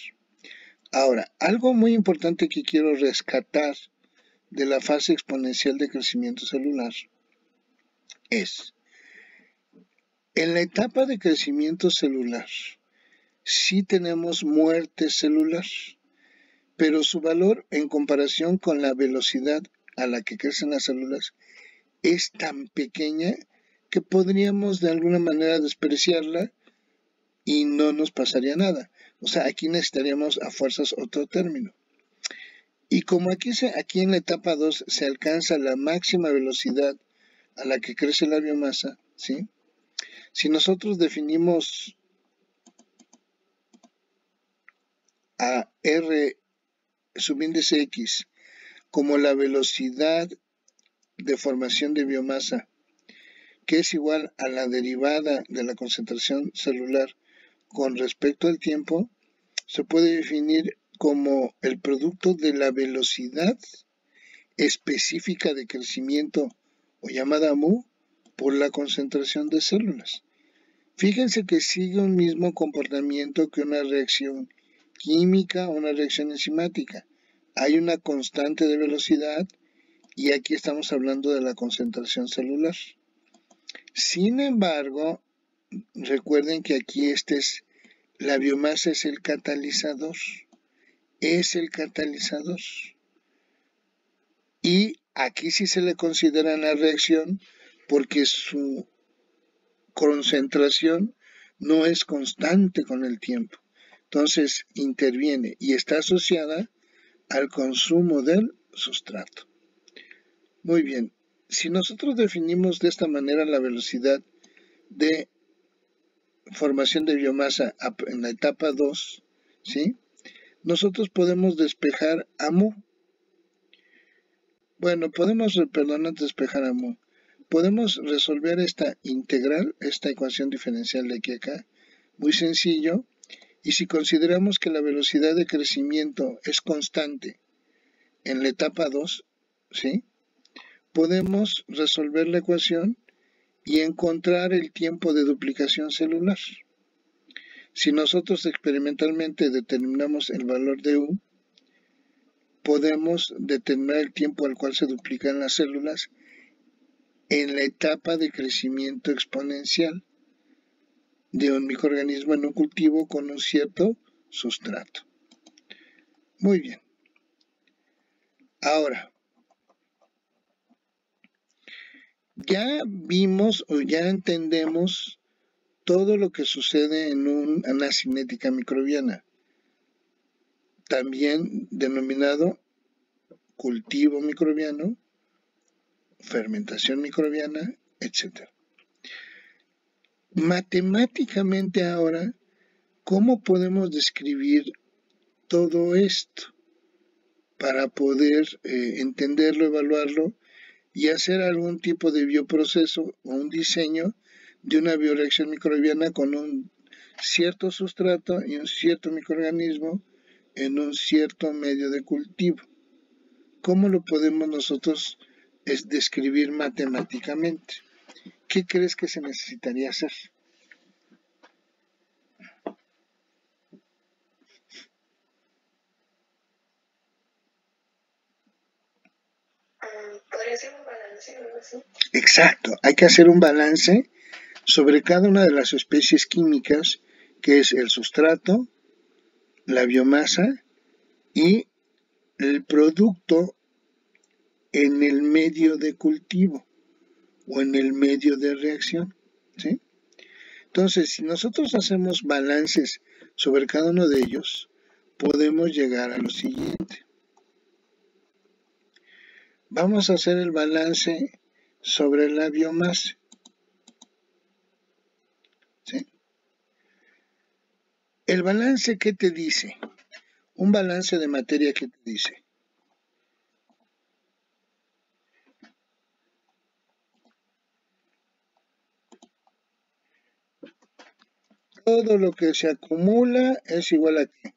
Ahora, algo muy importante que quiero rescatar de la fase exponencial de crecimiento celular es, en la etapa de crecimiento celular, sí tenemos muerte celular, pero su valor en comparación con la velocidad a la que crecen las células es tan pequeña que podríamos de alguna manera despreciarla y no nos pasaría nada. O sea, aquí necesitaríamos a fuerzas otro término. Y como aquí en la etapa 2 se alcanza la máxima velocidad a la que crece la biomasa, ¿sí? Si nosotros definimos a R subíndice X como la velocidad de formación de biomasa, que es igual a la derivada de la concentración celular con respecto al tiempo, se puede definir como el producto de la velocidad específica de crecimiento o llamada mu por la concentración de células. Fíjense que sigue un mismo comportamiento que una reacción química o una reacción enzimática. Hay una constante de velocidad y aquí estamos hablando de la concentración celular. Sin embargo, recuerden que aquí la biomasa es el catalizador. Es el catalizador. Y aquí sí se le considera la reacción porque su concentración no es constante con el tiempo. Entonces interviene y está asociada al consumo del sustrato. Muy bien, si nosotros definimos de esta manera la velocidad de formación de biomasa en la etapa 2, ¿sí? Nosotros podemos despejar a mu. Bueno, no despejar a mu. Podemos resolver esta integral, esta ecuación diferencial de aquí a acá, muy sencillo, y si consideramos que la velocidad de crecimiento es constante en la etapa 2, ¿sí? Podemos resolver la ecuación y encontrar el tiempo de duplicación celular. Si nosotros experimentalmente determinamos el valor de U, podemos determinar el tiempo al cual se duplican las células en la etapa de crecimiento exponencial de un microorganismo en un cultivo con un cierto sustrato. Muy bien. Ahora, ya vimos o ya entendemos todo lo que sucede en una cinética microbiana, también denominado cultivo microbiano, fermentación microbiana, etc. Matemáticamente ahora, ¿cómo podemos describir todo esto para poder entenderlo, evaluarlo y hacer algún tipo de bioproceso o un diseño de una bioreacción microbiana con un cierto sustrato y un cierto microorganismo en un cierto medio de cultivo? ¿Cómo lo podemos nosotros describir matemáticamente? ¿Qué crees que se necesitaría hacer? ¿Podría ser un balance o algo así? Exacto, hay que hacer un balance sobre cada una de las especies químicas que es el sustrato, la biomasa y el producto en el medio de cultivo o en el medio de reacción, ¿sí? Entonces, si nosotros hacemos balances sobre cada uno de ellos, podemos llegar a lo siguiente. Vamos a hacer el balance sobre la biomasa, ¿sí? El balance, ¿qué te dice? Un balance de materia, ¿qué te dice? Todo lo que se acumula es igual a ¿qué?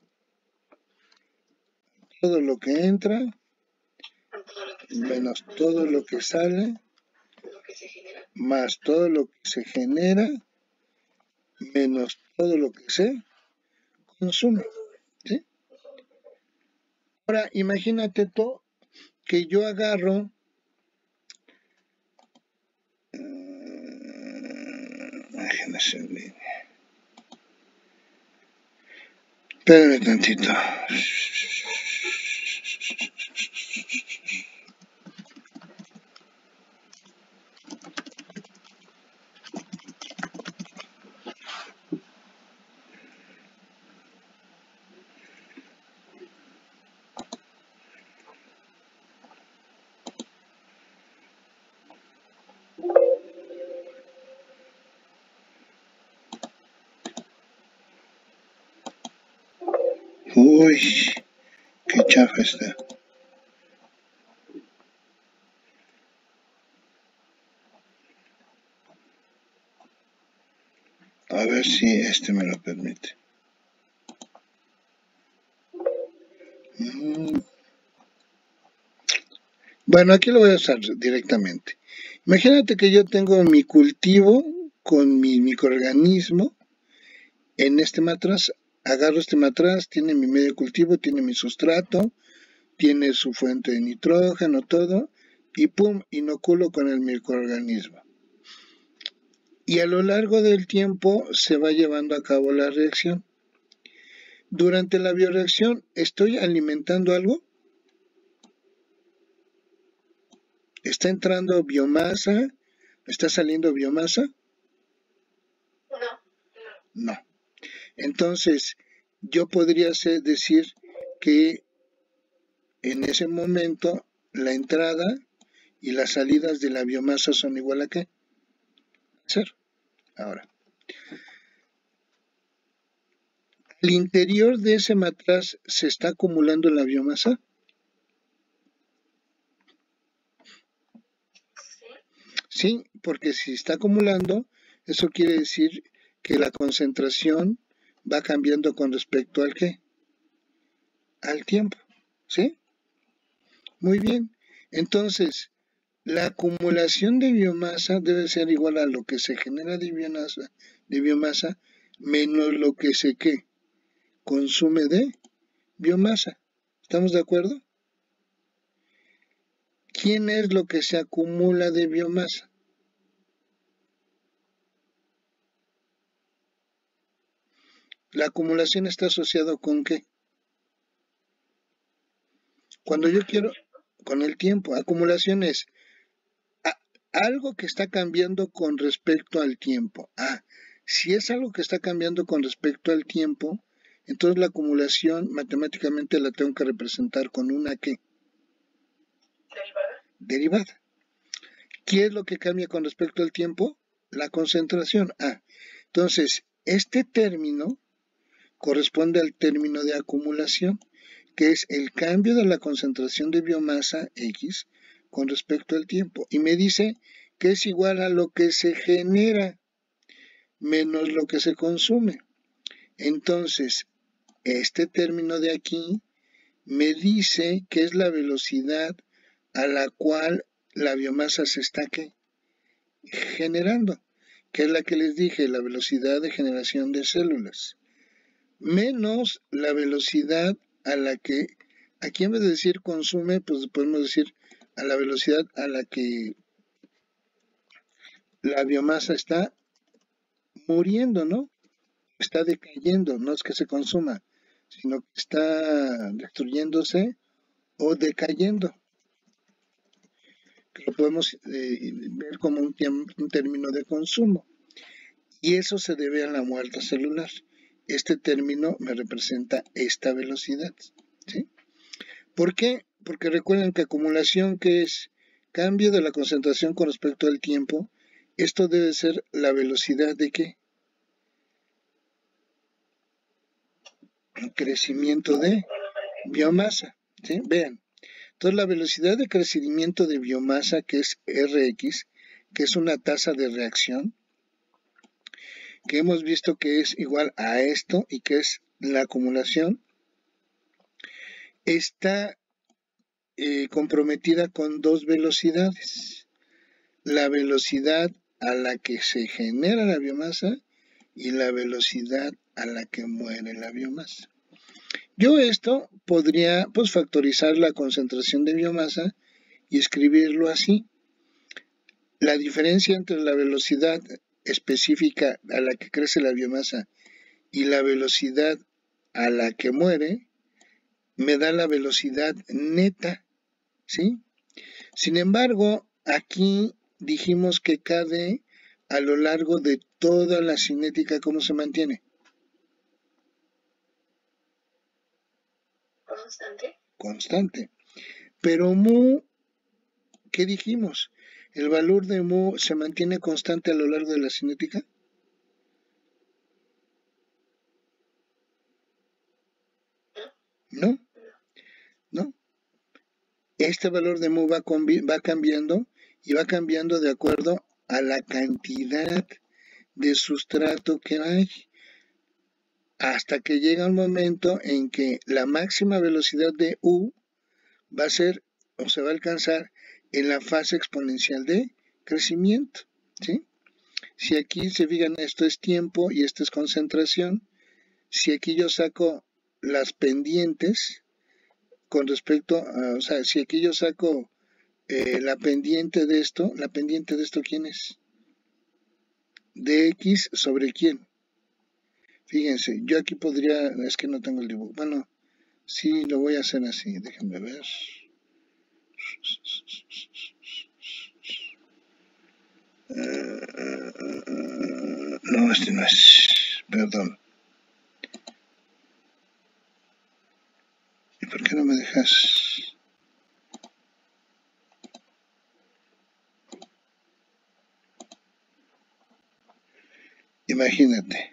Todo lo que entra menos todo lo que sale más todo lo que se genera menos todo lo que se consume, ¿sí? Ahora, imagínate tú que yo agarro espérame tantito. Uy, qué chafa está. A ver si este me lo permite. Bueno, aquí lo voy a usar directamente. Imagínate que yo tengo mi cultivo con mi microorganismo en este matraz. Agarro este matraz, tiene mi medio cultivo, tiene mi sustrato, tiene su fuente de nitrógeno, todo, y pum, inoculo con el microorganismo. Y a lo largo del tiempo se va llevando a cabo la reacción. Durante la bioreacción, ¿estoy alimentando algo? ¿Está entrando biomasa? ¿Está saliendo biomasa? No. Entonces, yo podría decir que en ese momento la entrada y las salidas de la biomasa son igual a ¿qué? Cero. Ahora, ¿al interior de ese matraz se está acumulando la biomasa? Sí, porque si está acumulando, eso quiere decir que la concentración va cambiando con respecto al ¿qué? Al tiempo, ¿sí? Muy bien. Entonces, la acumulación de biomasa debe ser igual a lo que se genera de biomasa menos lo que se ¿qué? Consume de biomasa. ¿Estamos de acuerdo? ¿Quién es lo que se acumula de biomasa? La acumulación está asociada con ¿qué? Cuando yo quiero, con el tiempo, acumulación es algo que está cambiando con respecto al tiempo. Si es algo que está cambiando con respecto al tiempo, entonces la acumulación matemáticamente la tengo que representar con una ¿qué? Derivada. ¿Qué es lo que cambia con respecto al tiempo? La concentración. Entonces, este término corresponde al término de acumulación, que es el cambio de la concentración de biomasa X con respecto al tiempo. Y me dice que es igual a lo que se genera menos lo que se consume. Entonces, este término de aquí me dice que es la velocidad a la cual la biomasa se está generando, que es la que les dije, la velocidad de generación de células, menos la velocidad a la que, aquí en vez de decir consume, pues podemos decir a la velocidad a la que la biomasa está muriendo, ¿no? está decayendo, no es que se consuma, sino que está destruyéndose o decayendo, que lo podemos ver como un término de consumo. Y eso se debe a la muerte celular. Este término me representa esta velocidad. ¿Sí? ¿Por qué? Porque recuerden que acumulación, que es cambio de la concentración con respecto al tiempo, esto debe ser la velocidad de ¿qué? Crecimiento de biomasa. ¿Sí? Vean. Entonces la velocidad de crecimiento de biomasa, que es Rx, que es una tasa de reacción, que hemos visto que es igual a esto y que es la acumulación, está comprometida con dos velocidades. La velocidad a la que se genera la biomasa y la velocidad a la que muere la biomasa. Yo esto podría factorizar la concentración de biomasa y escribirlo así. La diferencia entre la velocidad específica a la que crece la biomasa y la velocidad a la que muere me da la velocidad neta, ¿sí? Sin embargo, aquí dijimos que KD a lo largo de toda la cinética, ¿cómo se mantiene? Constante. Pero mu, ¿qué dijimos? ¿El valor de mu se mantiene constante a lo largo de la cinética? No, no. Este valor de mu va cambiando y va cambiando de acuerdo a la cantidad de sustrato que hay, hasta que llega un momento en que la máxima velocidad de U va a ser o se va a alcanzar en la fase exponencial de crecimiento, ¿sí? Si aquí se fijan, esto es tiempo y esto es concentración. Si aquí yo saco las pendientes con respecto a, o sea, si aquí yo saco la pendiente de esto ¿quién es? De X sobre quién. Fíjense, yo aquí podría, es que no tengo el dibujo. Bueno, sí, lo voy a hacer así, déjenme ver. No, este no es, perdón. ¿Y por qué no me dejas? Imagínate.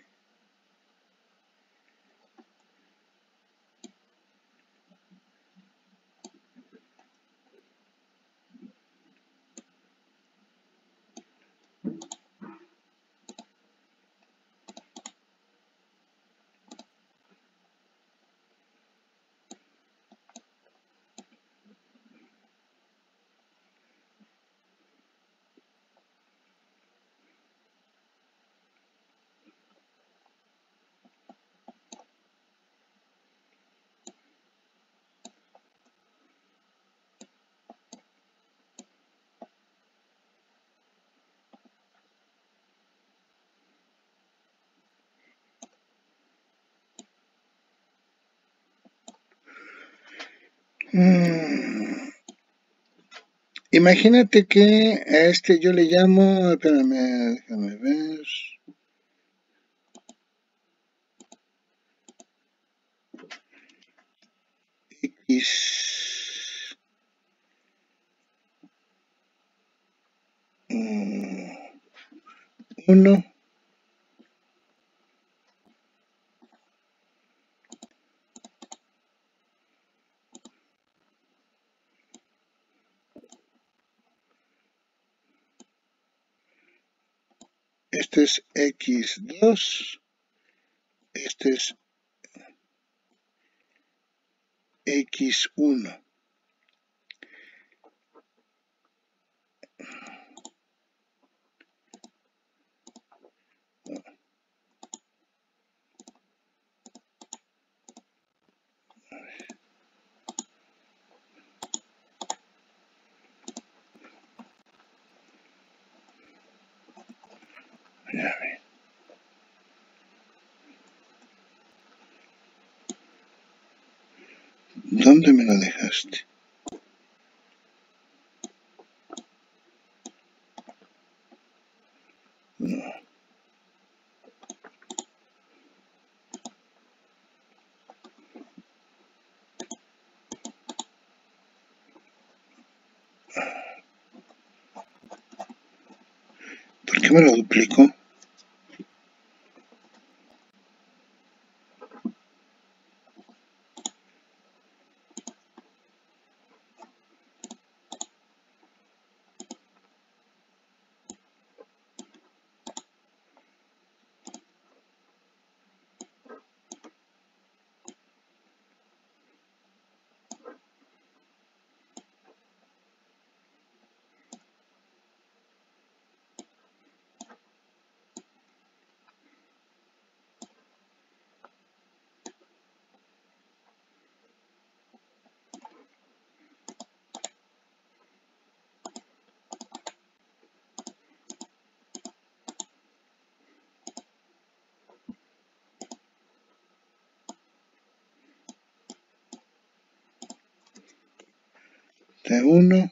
Imagínate que a este yo le llamo, espérame, déjame ver. X. 1. Este es X2. Este es X1. ¿Dónde me lo dejaste? No. ¿Por qué me lo duplico? T1,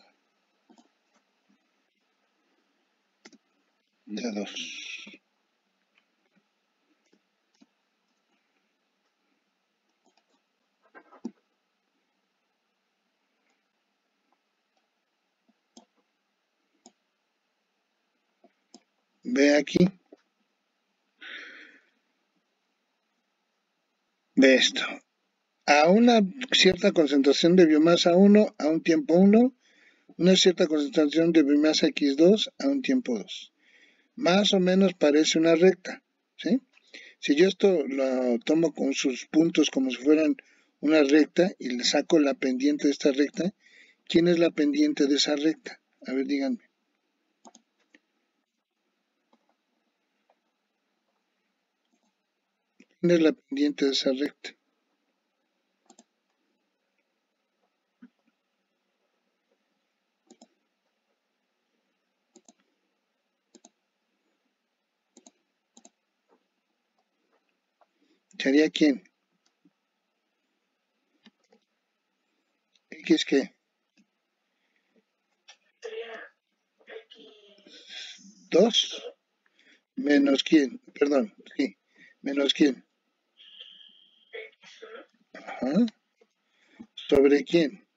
T2. Ve aquí, ve esto. A una cierta concentración de biomasa 1 a un tiempo 1, una cierta concentración de biomasa X2 a un tiempo 2. Más o menos parece una recta, ¿sí? Si yo esto lo tomo con sus puntos como si fueran una recta y le saco la pendiente de esta recta, ¿quién es la pendiente de esa recta? A ver, díganme. ¿Quién es la pendiente de esa recta? ¿Sería quién? ¿X qué? ¿2? ¿Menos quién? Perdón, sí. ¿Menos quién? Ajá. ¿Sobre quién?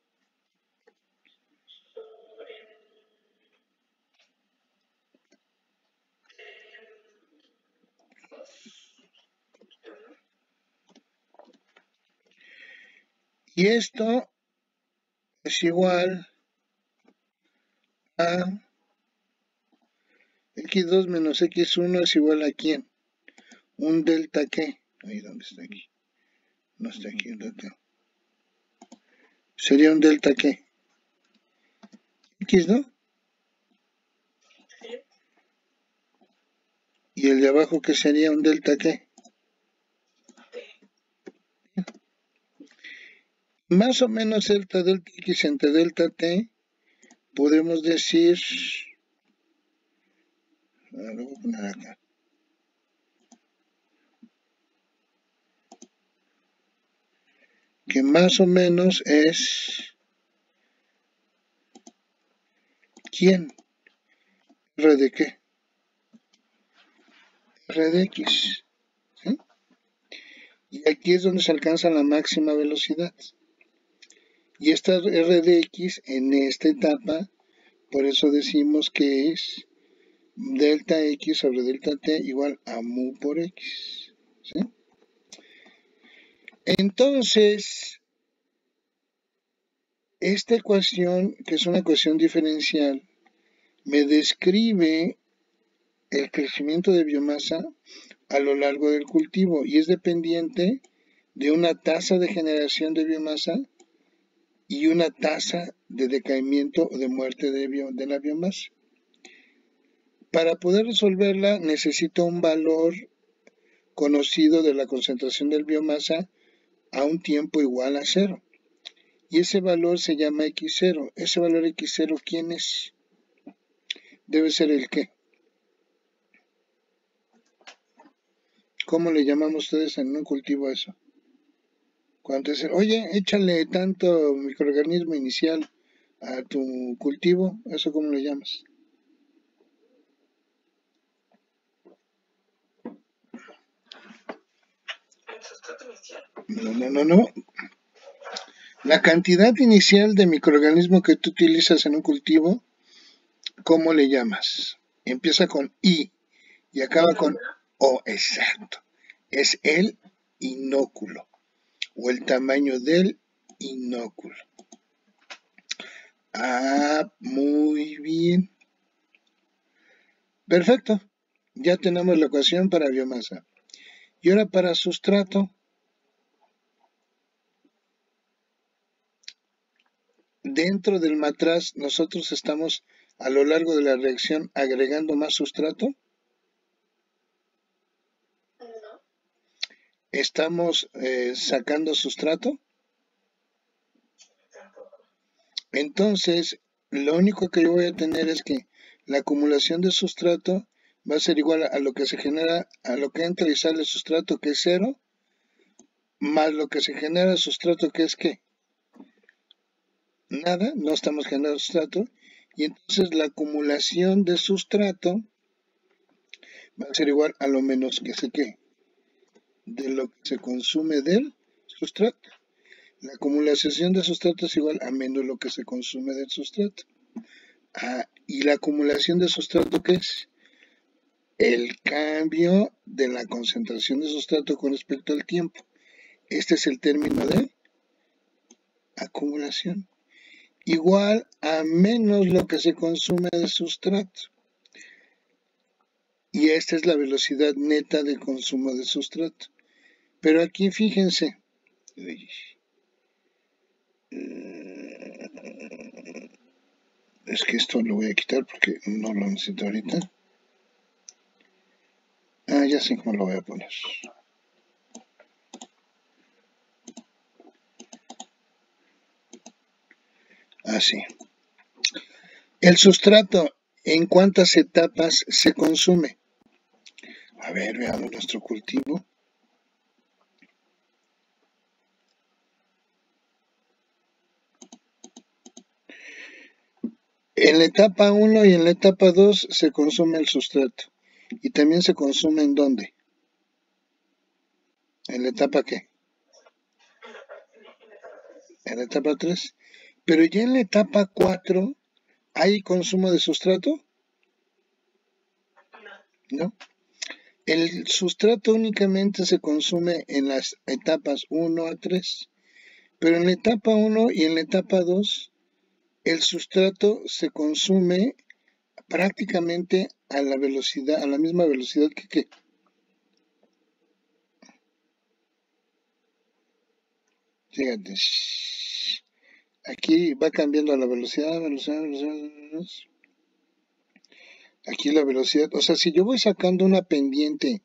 Y esto es igual a x2 menos x1 es igual a quién? ¿Un delta qué? Ahí, ¿dónde está aquí? No está aquí el delta. ¿Sería un delta qué? X, ¿no? ¿Y el de abajo qué sería un delta qué? Más o menos delta x entre delta t, podemos decir, lo voy a poner acá, que más o menos es, ¿quién? ¿R de qué? R de x, ¿sí? Y aquí es donde se alcanza la máxima velocidad. Y esta R de x en esta etapa, por eso decimos que es delta x sobre delta t igual a mu por x, ¿sí? Entonces, esta ecuación, que es una ecuación diferencial, me describe el crecimiento de biomasa a lo largo del cultivo y es dependiente de una tasa de generación de biomasa y una tasa de decaimiento o de muerte de la biomasa. Para poder resolverla necesito un valor conocido de la concentración de biomasa a un tiempo igual a 0. Y ese valor se llama X0. Ese valor X0, ¿quién es? Debe ser el qué. ¿Cómo le llamamos ustedes en un cultivo a eso? Cuando te dicen, oye, échale tanto microorganismo inicial a tu cultivo, ¿eso cómo lo llamas? El sustrato inicial. No. La cantidad inicial de microorganismo que tú utilizas en un cultivo, ¿cómo le llamas? Empieza con I y acaba con O, exacto. Es el inóculo o el tamaño del inóculo. Ah, muy bien. Perfecto. Ya tenemos la ecuación para biomasa. Y ahora para sustrato. Dentro del matraz nosotros estamos a lo largo de la reacción agregando más sustrato. No, Estamos sacando sustrato. tampoco. Entonces, lo único que yo voy a tener es que la acumulación de sustrato va a ser igual a lo que se genera, a lo que entra y sale sustrato, que es 0, más lo que se genera sustrato, que es ¿qué? Nada, no estamos generando sustrato. Y entonces la acumulación de sustrato va a ser igual a lo menos que se qué, de lo que se consume del sustrato. La acumulación de sustrato es igual a menos lo que se consume del sustrato. ¿Y la acumulación de sustrato qué es? El cambio de la concentración de sustrato con respecto al tiempo. Este es el término de acumulación. Igual a menos lo que se consume de sustrato. Y esta es la velocidad neta de consumo de sustrato. Pero aquí fíjense. Es que esto lo voy a quitar porque no lo necesito ahorita. Ya sé cómo lo voy a poner. Así. El sustrato, ¿en cuántas etapas se consume? A ver, veamos nuestro cultivo. En la etapa 1 y en la etapa 2 se consume el sustrato. ¿Y también se consume en dónde? ¿En la etapa qué? En la etapa 3. Pero ya en la etapa 4, ¿hay consumo de sustrato? No. El sustrato únicamente se consume en las etapas 1 a 3. Pero en la etapa 1 y en la etapa 2, el sustrato se consume prácticamente a la velocidad, a la misma velocidad que ¿qué? Fíjate. Aquí va cambiando la velocidad. Aquí la velocidad. O sea, si yo voy sacando una pendiente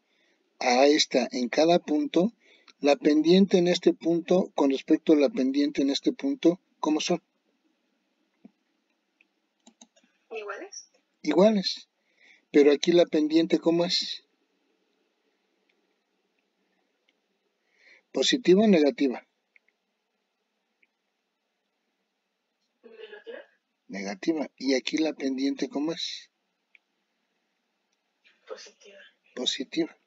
a esta en cada punto, la pendiente en este punto con respecto a la pendiente en este punto, ¿cómo son? ¿Iguales? Iguales. Pero aquí la pendiente, ¿cómo es? ¿Positiva o negativa? ¿Negativa? Negativa. ¿Y aquí la pendiente, cómo es? Positiva. Positiva.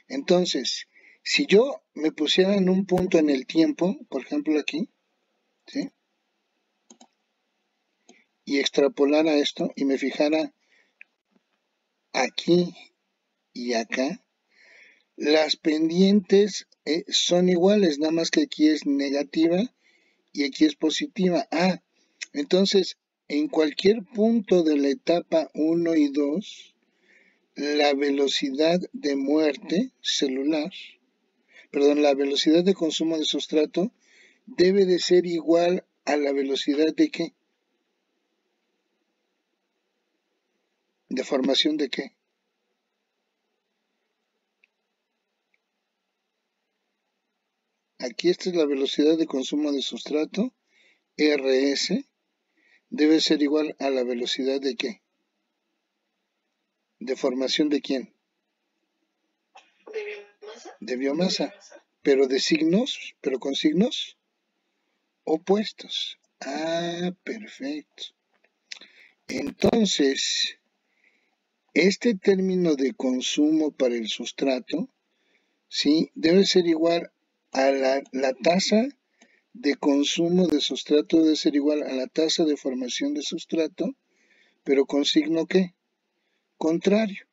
Entonces, si yo me pusiera en un punto en el tiempo, por ejemplo aquí, ¿sí? Y extrapolara esto y me fijara aquí y acá, las pendientes son iguales, nada más que aquí es negativa y aquí es positiva. Entonces, en cualquier punto de la etapa 1 y 2, la velocidad de muerte celular, perdón, la velocidad de consumo de sustrato debe de ser igual a la velocidad de ¿qué? ¿De formación de qué? Aquí esta es la velocidad de consumo de sustrato, RS, debe ser igual a la velocidad de qué? ¿De formación de quién? ¿De biomasa? De biomasa. pero con signos opuestos. Ah, perfecto. Entonces, este término de consumo para el sustrato, ¿sí? Debe ser igual a la tasa de consumo de sustrato, debe ser igual a la tasa de formación de sustrato, pero con signo ¿qué? Contrario.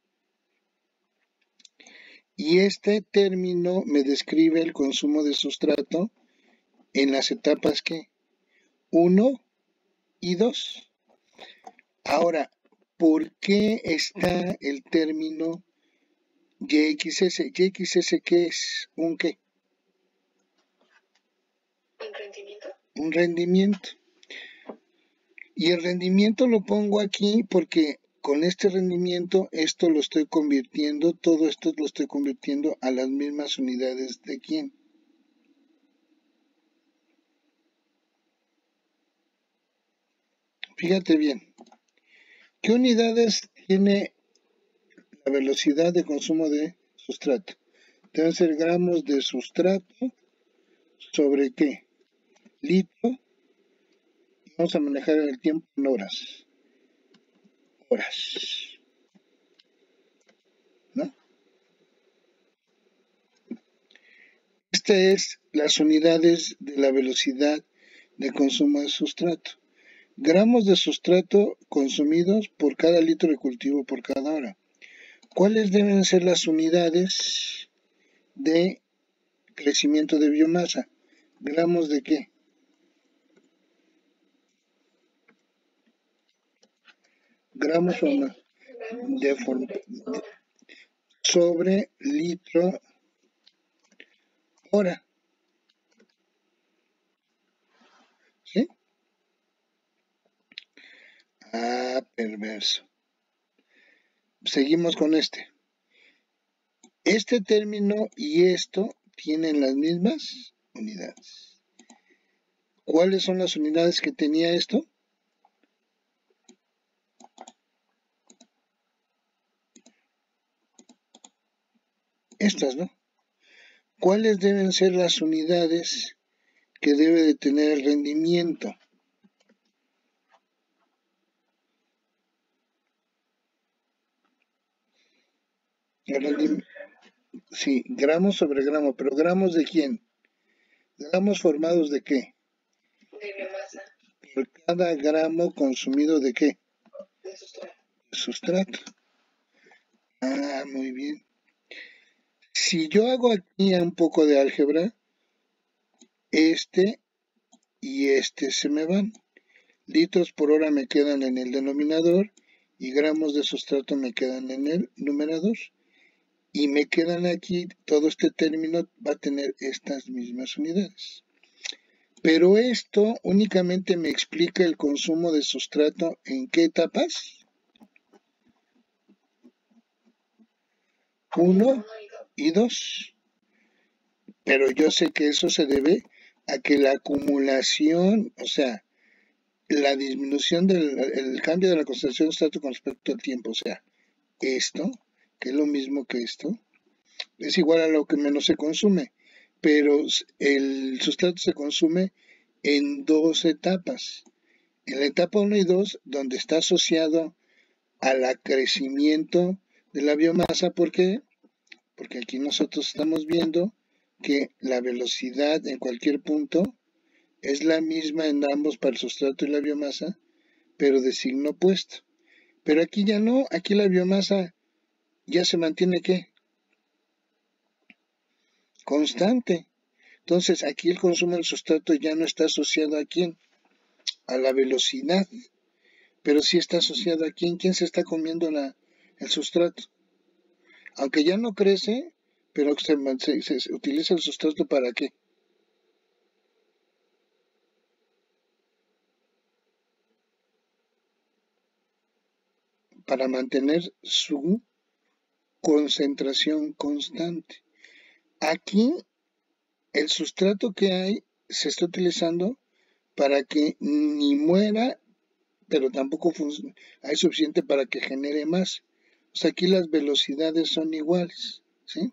Y este término me describe el consumo de sustrato en las etapas ¿qué? 1 y 2. Ahora, ¿por qué está el término YXS? ¿YXS qué es? ¿Un qué? ¿Un rendimiento? Un rendimiento. Y el rendimiento lo pongo aquí porque con este rendimiento esto lo estoy convirtiendo, todo esto lo estoy convirtiendo a las mismas unidades de quién. Fíjate bien. ¿Qué unidades tiene la velocidad de consumo de sustrato? Deben ser gramos de sustrato sobre qué? Litro. Vamos a manejar el tiempo en horas. Horas. ¿No? Estas es las unidades de la velocidad de consumo de sustrato. Gramos de sustrato consumidos por cada litro de cultivo por cada hora. ¿Cuáles deben ser las unidades de crecimiento de biomasa? ¿Gramos de qué? Gramos sobre litro hora. ¿Sí? Ah, perverso. Seguimos con este. Este término y esto tienen las mismas unidades. ¿Cuáles son las unidades que tenía esto? Estas, ¿no? ¿Cuáles deben ser las unidades que debe de tener el rendimiento? Sí, gramos sobre gramo, pero ¿gramos de quién? ¿Gramos formados de qué? De biomasa. Por cada gramo consumido de qué? De sustrato. Sustrato. Ah, muy bien. Si yo hago aquí un poco de álgebra, este y este se me van. Litros por hora me quedan en el denominador y gramos de sustrato me quedan en el numerador. Y me quedan aquí, todo este término va a tener estas mismas unidades. Pero esto únicamente me explica el consumo de sustrato en qué etapas. 1 y 2. Pero yo sé que eso se debe a que la acumulación, o sea, la disminución del cambio de la concentración de sustrato con respecto al tiempo, o sea, esto, que es lo mismo que esto, es igual a lo que menos se consume, pero el sustrato se consume en dos etapas. En la etapa 1 y 2, donde está asociado al crecimiento de la biomasa, ¿por qué? Porque aquí nosotros estamos viendo que la velocidad en cualquier punto es la misma en ambos para el sustrato y la biomasa, pero de signo opuesto. Pero aquí ya no, aquí la biomasa ya se mantiene ¿qué? Constante. Entonces aquí el consumo del sustrato ya no está asociado a quién, a la velocidad, pero sí está asociado a quién se está comiendo el sustrato. Aunque ya no crece, pero se utiliza el sustrato ¿para qué? Para mantener su concentración constante. Aquí el sustrato que hay se está utilizando para que ni muera, pero tampoco hay suficiente para que genere más. O sea, aquí las velocidades son iguales, ¿sí?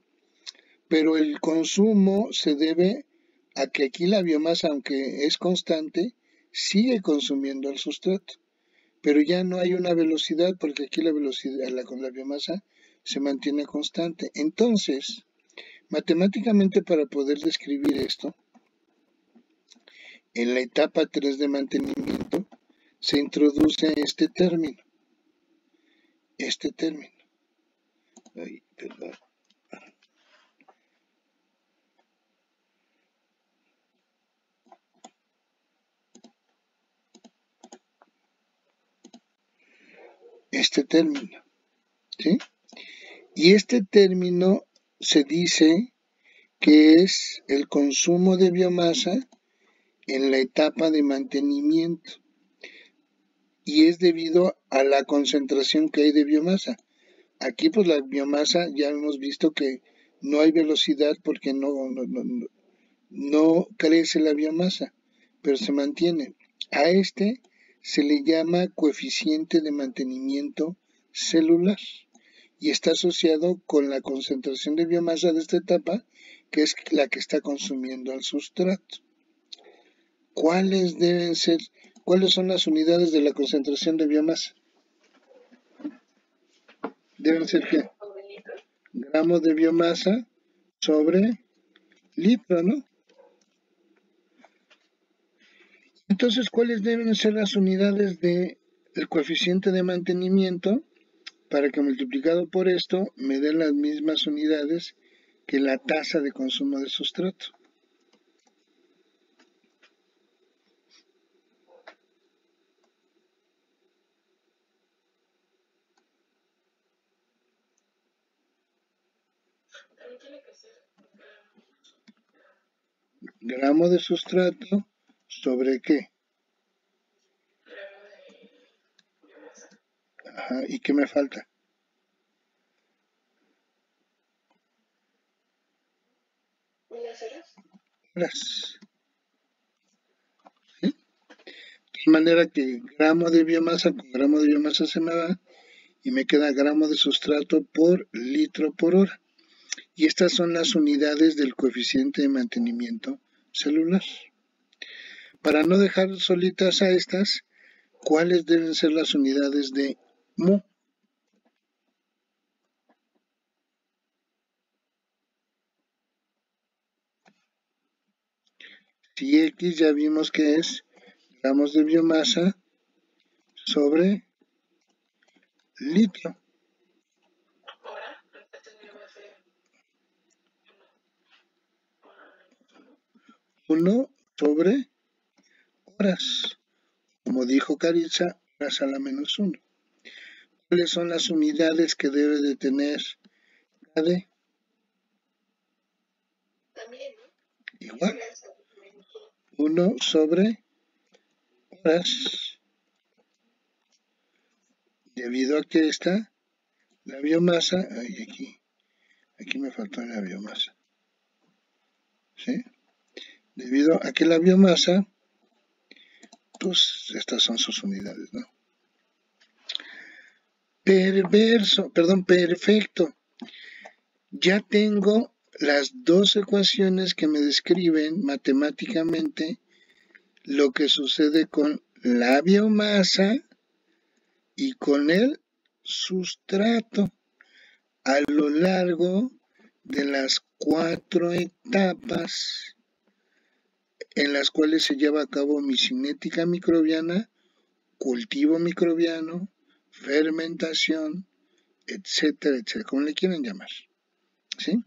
pero el consumo se debe a que aquí la biomasa, aunque es constante, sigue consumiendo el sustrato, pero ya no hay una velocidad porque aquí la velocidad con la biomasa se mantiene constante. Entonces, matemáticamente para poder describir esto, en la etapa 3 de mantenimiento se introduce este término. Ay, perdón. Este término, ¿sí? Y este término se dice que es el consumo de biomasa en la etapa de mantenimiento y es debido a la concentración que hay de biomasa. Aquí pues la biomasa ya hemos visto que no hay velocidad porque no crece la biomasa, pero se mantiene. A este se le llama coeficiente de mantenimiento celular y está asociado con la concentración de biomasa de esta etapa, que es la que está consumiendo al sustrato. ¿Cuáles son las unidades de la concentración de biomasa? Deben ser ¿qué? Gramos de biomasa sobre litro, ¿no? Entonces, ¿cuáles deben ser las unidades del coeficiente de mantenimiento para que multiplicado por esto me den las mismas unidades que la tasa de consumo de sustrato? Gramo de sustrato sobre ¿qué? Ajá, ¿y qué me falta? Horas. ¿Sí? De manera que gramo de biomasa con gramo de biomasa se me va y me queda gramo de sustrato por litro por hora. Y estas son las unidades del coeficiente de mantenimiento celular. Para no dejar solitas a estas, ¿cuáles deben ser las unidades de mu? Si X ya vimos que es gramos de biomasa sobre litro. 1 sobre horas. Como dijo Caritza, horas a la menos 1. ¿Cuáles son las unidades que debe de tener cada? Igual. 1 sobre horas. Debido a que esta, la biomasa, aquí me faltó la biomasa. ¿Sí? Debido a que la biomasa, pues estas son sus unidades, ¿no? Perfecto. Ya tengo las dos ecuaciones que me describen matemáticamente lo que sucede con la biomasa y con el sustrato a lo largo de las 4 etapas en las cuales se lleva a cabo mi cinética microbiana, cultivo microbiano, fermentación, etcétera, etcétera, como le quieran llamar. ¿Sí?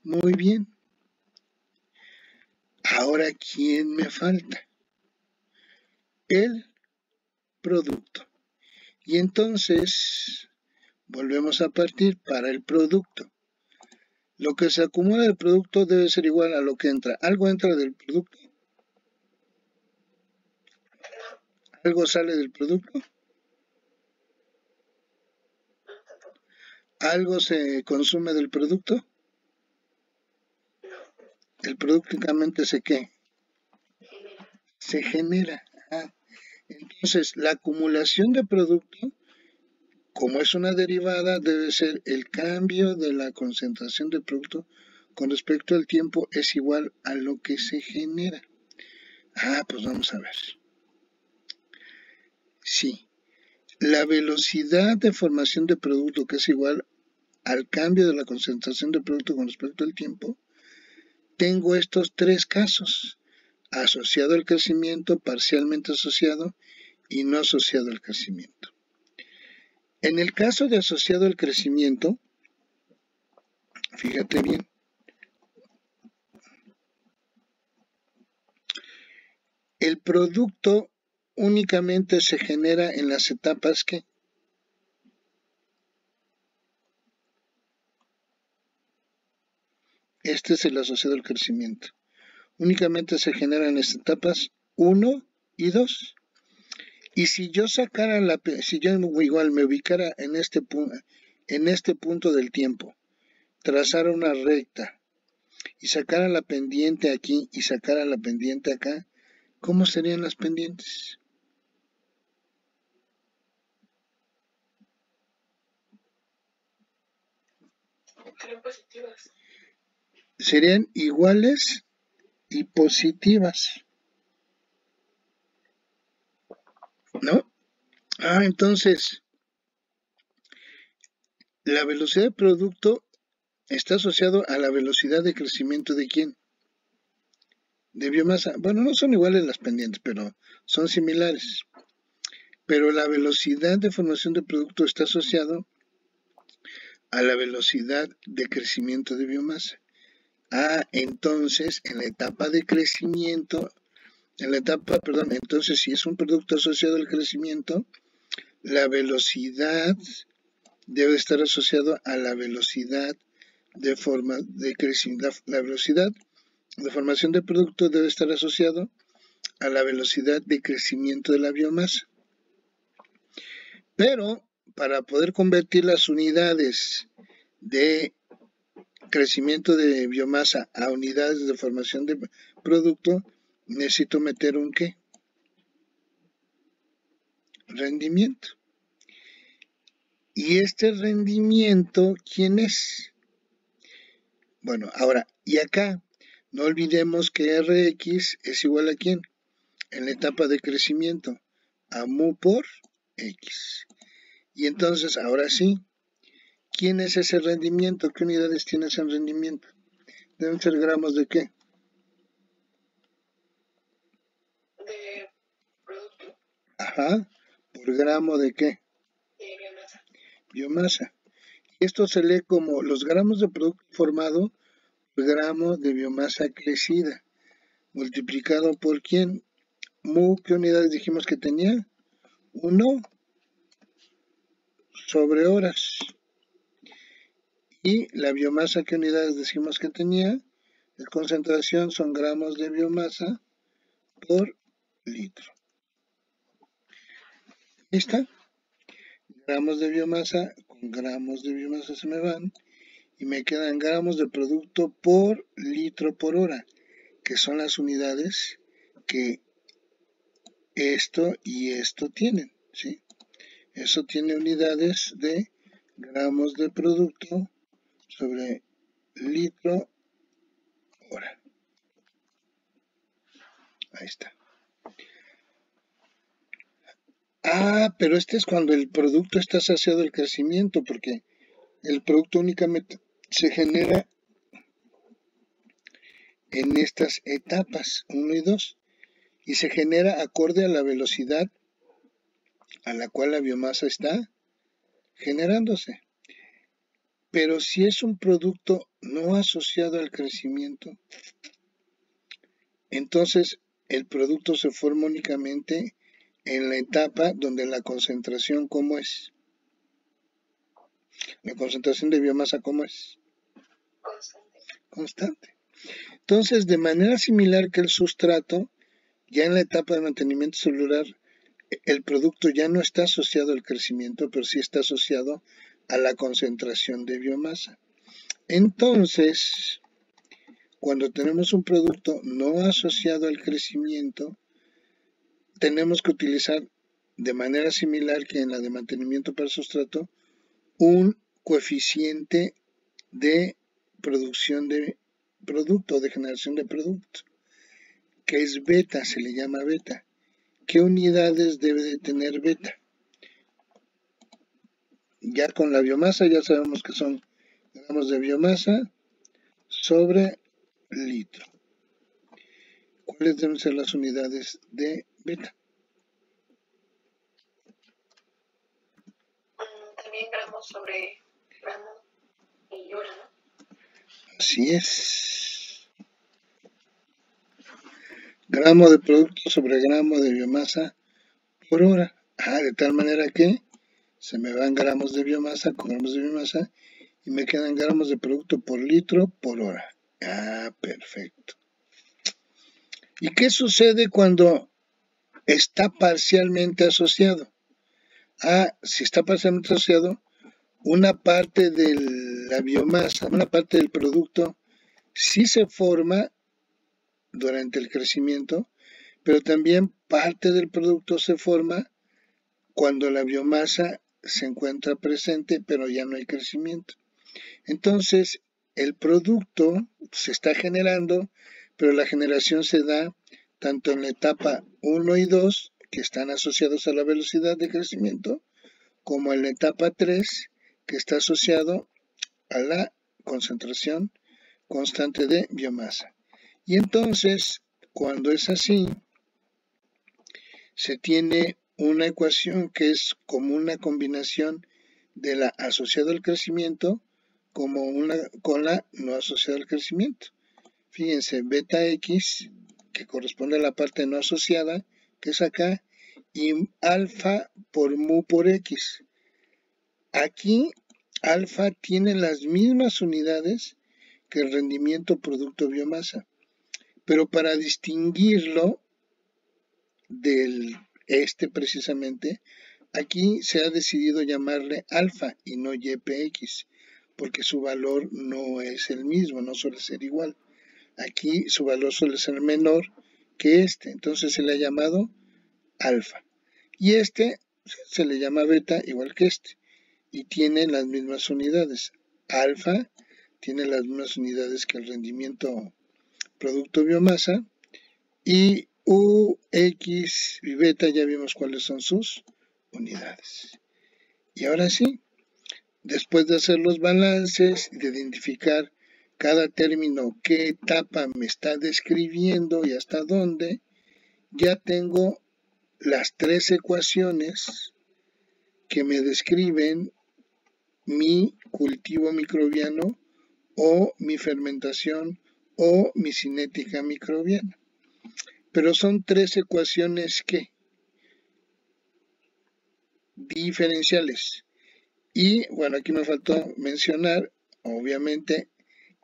Muy bien. Ahora, ¿quién me falta? El producto. Y entonces, volvemos a partir para el producto. Lo que se acumula del producto debe ser igual a lo que entra. ¿Algo entra del producto? ¿Algo sale del producto? ¿Algo se consume del producto? El producto únicamente ¿qué? Se genera. Entonces, la acumulación de producto como es una derivada, debe ser el cambio de la concentración del producto con respecto al tiempo es igual a lo que se genera. Pues vamos a ver. Sí, la velocidad de formación de producto, que es igual al cambio de la concentración del producto con respecto al tiempo, tengo estos tres casos: asociado al crecimiento, parcialmente asociado y no asociado al crecimiento. En el caso de asociado al crecimiento, fíjate bien, el producto únicamente se genera en las etapas que este es el asociado al crecimiento. Únicamente se genera en las etapas 1 y 2. Y si yo sacara si yo igual me ubicara en este punto del tiempo, trazara una recta y sacara la pendiente aquí y sacara la pendiente acá, ¿cómo serían las pendientes? Serían positivas. Serían iguales y positivas, ¿no? Entonces, la velocidad de producto está asociado a la velocidad de crecimiento ¿de quién? De biomasa. Bueno, no son iguales las pendientes, pero son similares. Pero la velocidad de formación de producto está asociado a la velocidad de crecimiento de biomasa. Entonces, en la etapa de crecimiento, entonces si es un producto asociado al crecimiento, la velocidad debe estar asociado a la velocidad de crecimiento. La velocidad de formación de producto debe estar asociado a la velocidad de crecimiento de la biomasa. Pero para poder convertir las unidades de crecimiento de biomasa a unidades de formación de producto, necesito meter un ¿qué? Rendimiento. ¿Y este rendimiento quién es? Bueno, ahora, y acá, no olvidemos que Rx es igual a ¿quién? En la etapa de crecimiento, a mu por X. Y entonces, ahora sí, ¿quién es ese rendimiento? ¿Qué unidades tiene ese rendimiento? Deben ser gramos de qué? De producto. ¿Por gramo de qué? De biomasa. Biomasa. Y esto se lee como los gramos de producto formado por gramo de biomasa crecida, multiplicado por ¿quién? Mu, ¿qué unidades dijimos que tenía? 1 sobre horas. Y la biomasa, ¿qué unidades decimos que tenía? La concentración son gramos de biomasa por litro. Ahí está. Gramos de biomasa con gramos de biomasa se me van y me quedan gramos de producto por litro por hora, que son las unidades que esto y esto tienen, ¿sí? Eso tiene unidades de gramos de producto sobre litro hora. Ahí está. Pero este es cuando el producto está asociado al crecimiento, porque el producto únicamente se genera en estas etapas 1 y 2 y se genera acorde a la velocidad a la cual la biomasa está generándose. Pero si es un producto no asociado al crecimiento, entonces el producto se forma únicamente en la etapa donde la concentración, ¿cómo es? La concentración de biomasa, ¿cómo es? Constante. Entonces, de manera similar que el sustrato, ya en la etapa de mantenimiento celular, el producto ya no está asociado al crecimiento, pero sí está asociado a la concentración de biomasa. Entonces, cuando tenemos un producto no asociado al crecimiento, tenemos que utilizar de manera similar que en la de mantenimiento para sustrato, un coeficiente de producción de producto, de generación de producto, que es beta, se le llama beta. ¿Qué unidades debe de tener beta? Ya con la biomasa ya sabemos que son gramos de biomasa sobre litro. ¿Cuáles deben ser las unidades de beta? También gramos sobre gramo y hora, ¿no? Así es. Gramo de producto sobre gramo de biomasa por hora. De tal manera que se me van gramos de biomasa con gramos de biomasa y me quedan gramos de producto por litro por hora. Perfecto. ¿Y qué sucede cuando está parcialmente asociado? Si está parcialmente asociado, una parte de la biomasa, una parte del producto, sí se forma durante el crecimiento, pero también parte del producto se forma cuando la biomasa se encuentra presente, pero ya no hay crecimiento. Entonces, el producto se está generando, pero la generación se da tanto en la etapa 1 y 2, que están asociados a la velocidad de crecimiento, como en la etapa 3, que está asociado a la concentración constante de biomasa. Y entonces, cuando es así, se tiene una ecuación que es como una combinación de la asociada al crecimiento con la no asociada al crecimiento. Fíjense, beta x, que corresponde a la parte no asociada, que es acá, y alfa por mu por x. Aquí, alfa tiene las mismas unidades que el rendimiento producto biomasa, pero para distinguirlo del precisamente, aquí se ha decidido llamarle alfa y no YPX, porque su valor no es el mismo, no suele ser igual. Aquí su valor suele ser menor que entonces se le ha llamado alfa. Y se le llama beta igual que y tiene las mismas unidades. Alfa tiene las mismas unidades que el rendimiento producto biomasa y U, X y beta ya vimos cuáles son sus unidades. Y ahora sí, después de hacer los balances y de identificar cada término, qué etapa me está describiendo y hasta dónde, ya tengo las tres ecuaciones que me describen mi cultivo microbiano o mi fermentación o mi cinética microbiana. Pero son tres ecuaciones que diferenciales. Y bueno, aquí me faltó mencionar, obviamente,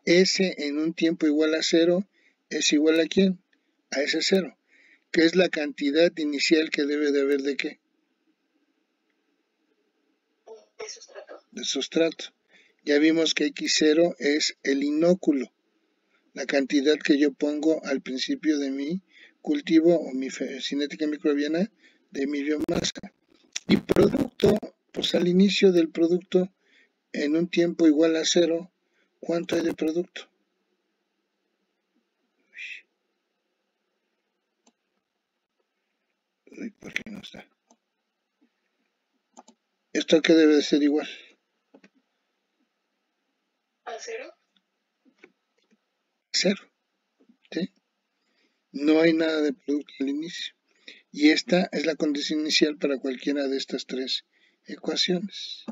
S en un tiempo igual a 0 es igual a ¿quién? A ese 0, que es la cantidad inicial que debe de haber de ¿qué? De sustrato. De sustrato. Ya vimos que X0 es el inóculo, la cantidad que yo pongo al principio de mi cultivo o mi cinética microbiana de mi biomasa. Y producto, pues al inicio del producto, en un tiempo igual a 0, ¿cuánto hay de producto? Uy, ¿por qué no está? ¿Esto a qué debe de ser igual? ¿A 0? 0, ¿sí? No hay nada de producto al inicio. Y esta es la condición inicial para cualquiera de estas tres ecuaciones.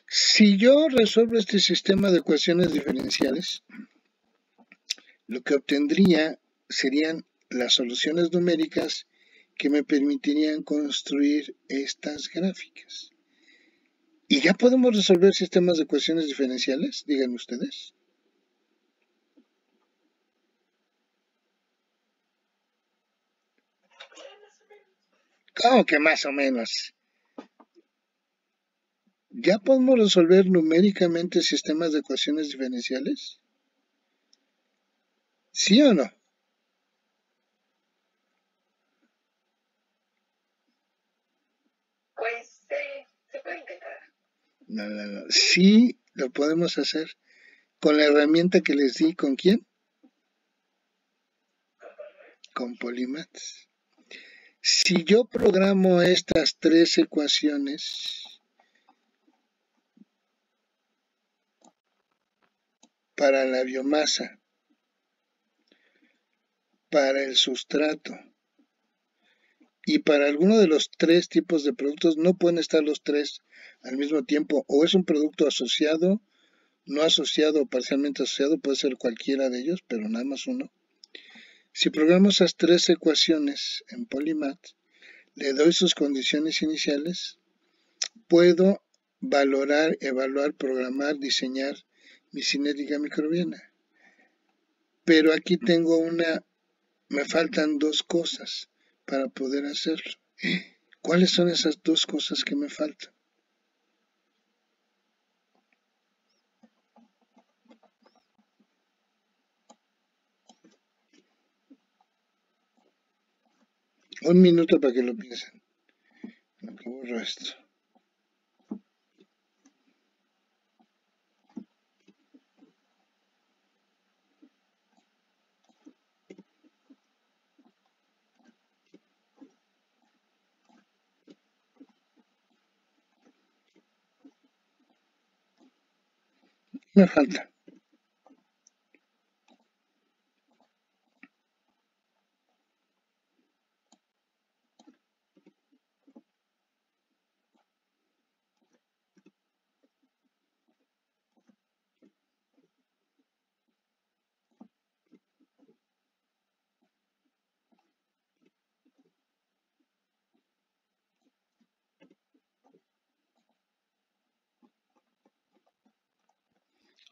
Si yo resuelvo este sistema de ecuaciones diferenciales, lo que obtendría serían las soluciones numéricas que me permitirían construir estas gráficas. ¿Y ya podemos resolver sistemas de ecuaciones diferenciales? Díganme ustedes. ¿Cómo que más o menos? ¿Ya podemos resolver numéricamente sistemas de ecuaciones diferenciales? ¿Sí o no? No. Sí lo podemos hacer con la herramienta que les di. ¿Con quién? Con Polymath. Si yo programo estas tres ecuaciones para la biomasa, para el sustrato y para alguno de los tres tipos de productos, no pueden estar los tres al mismo tiempo, o es un producto asociado, no asociado o parcialmente asociado, puede ser cualquiera de ellos, pero nada más uno. Si programo esas tres ecuaciones en Polymath, le doy sus condiciones iniciales, puedo valorar, evaluar, programar, diseñar mi cinética microbiana. Pero aquí tengo me faltan dos cosas para poder hacerlo. ¿Cuáles son esas dos cosas que me faltan? Un minuto para que lo piensen. Lo que borro esto. Me falta.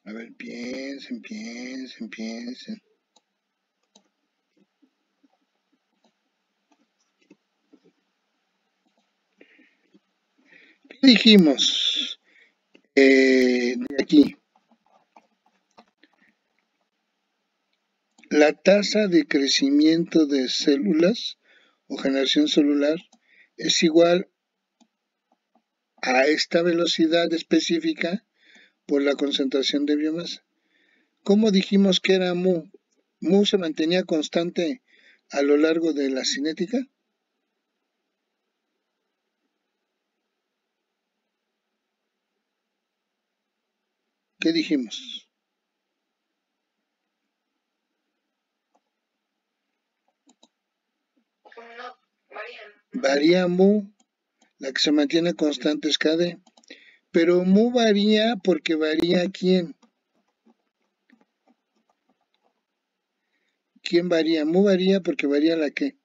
A ver, piensen. ¿Qué dijimos de aquí? La tasa de crecimiento de células o generación celular es igual a esta velocidad específica por la concentración de biomasa. ¿Cómo dijimos que era mu? ¿Mu se mantenía constante a lo largo de la cinética? ¿Qué dijimos? No, varían. Varía mu, la que se mantiene constante es KD. Pero mu varía porque varía quién. ¿Quién varía? Mu varía porque varía la qué.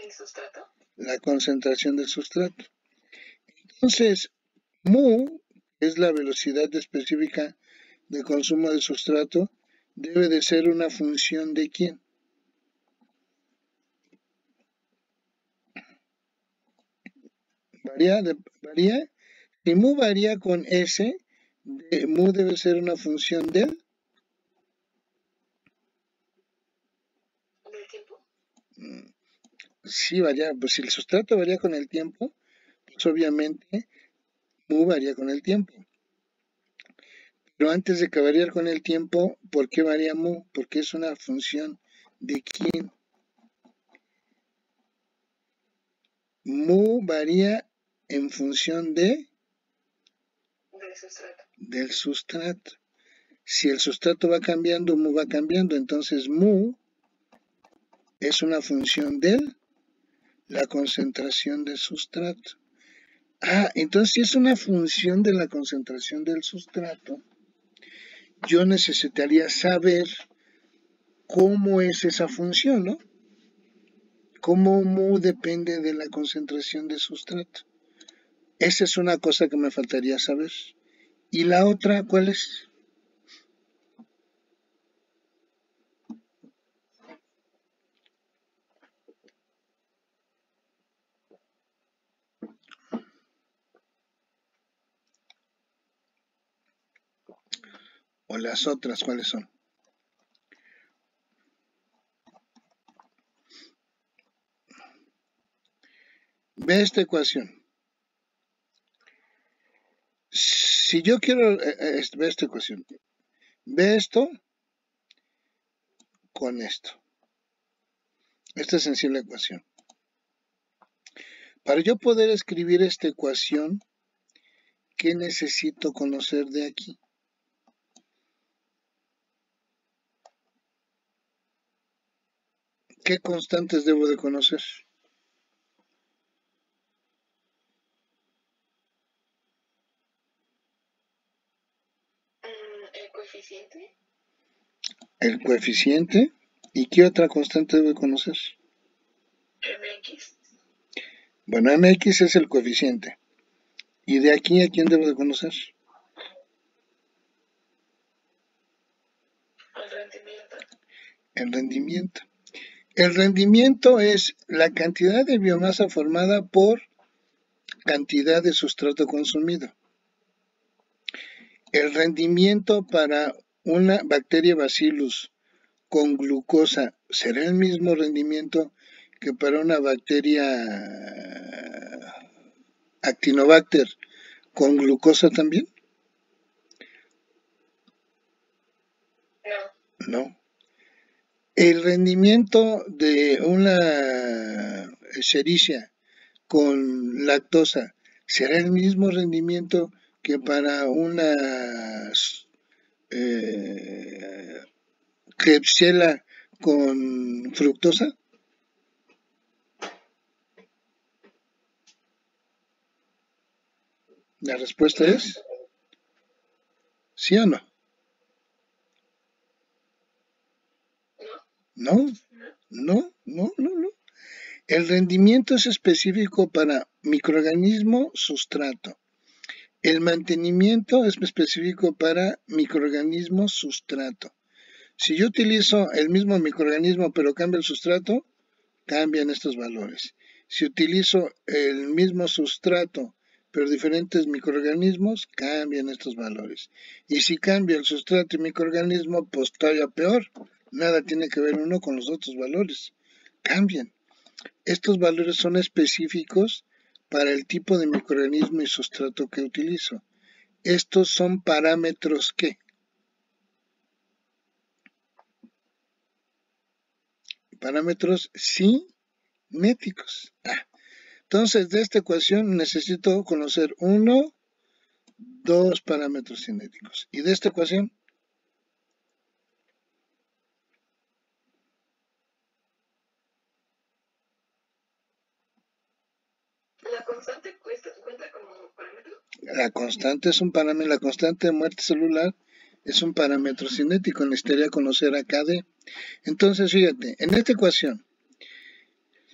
¿El sustrato? La concentración del sustrato. Entonces, mu, que es la velocidad específica de consumo de sustrato, debe de ser una función de quién. Varía. Si mu varía con S, mu debe ser una función ¿Del tiempo? Sí, varía. Pues si el sustrato varía con el tiempo, pues obviamente mu varía con el tiempo. Pero antes de que variar con el tiempo, ¿por qué varía mu? Porque es una función de quién. Mu varía en función del sustrato. Si el sustrato va cambiando, mu va cambiando. Entonces mu es una función de la concentración del sustrato. Entonces si es una función de la concentración del sustrato, yo necesitaría saber cómo es esa función, ¿no? Cómo mu depende de la concentración de sustrato. Esa es una cosa que me faltaría saber. ¿Y la otra cuál es? ¿O las otras cuáles son? Ve esta ecuación. Si yo quiero ver esta ecuación, ve esto con esto. Esta es en sí la ecuación. Para yo poder escribir esta ecuación, ¿qué necesito conocer de aquí? ¿Qué constantes debo de conocer? El coeficiente. El coeficiente. ¿Y qué otra constante debo de conocer? MX. Bueno, MX es el coeficiente. ¿Y de aquí a quién debo de conocer? El rendimiento. El rendimiento. El rendimiento es la cantidad de biomasa formada por cantidad de sustrato consumido. El rendimiento para una bacteria Bacillus con glucosa será el mismo rendimiento que para una bacteria Actinobacter con glucosa también. No. El rendimiento de una Escherichia con lactosa será el mismo rendimiento que para una Klebsiella con fructosa. La respuesta es ¿sí o no? No, no, no, no, no. El rendimiento es específico para microorganismo sustrato. El mantenimiento es específico para microorganismo sustrato. Si yo utilizo el mismo microorganismo pero cambio el sustrato, cambian estos valores. Si utilizo el mismo sustrato pero diferentes microorganismos, cambian estos valores. Y si cambia el sustrato y microorganismo, pues todavía peor. Nada tiene que ver uno con los otros valores. Cambian. Estos valores son específicos para el tipo de microorganismo y sustrato que utilizo. Estos son parámetros ¿qué? Parámetros cinéticos. Entonces, de esta ecuación necesito conocer 1, 2 parámetros cinéticos. ¿Y de esta ecuación? ¿La constante cuenta como parámetro? La constante es un parámetro, la constante de muerte celular es un parámetro cinético. Necesitaría conocer a KD. Entonces, fíjate, en esta ecuación,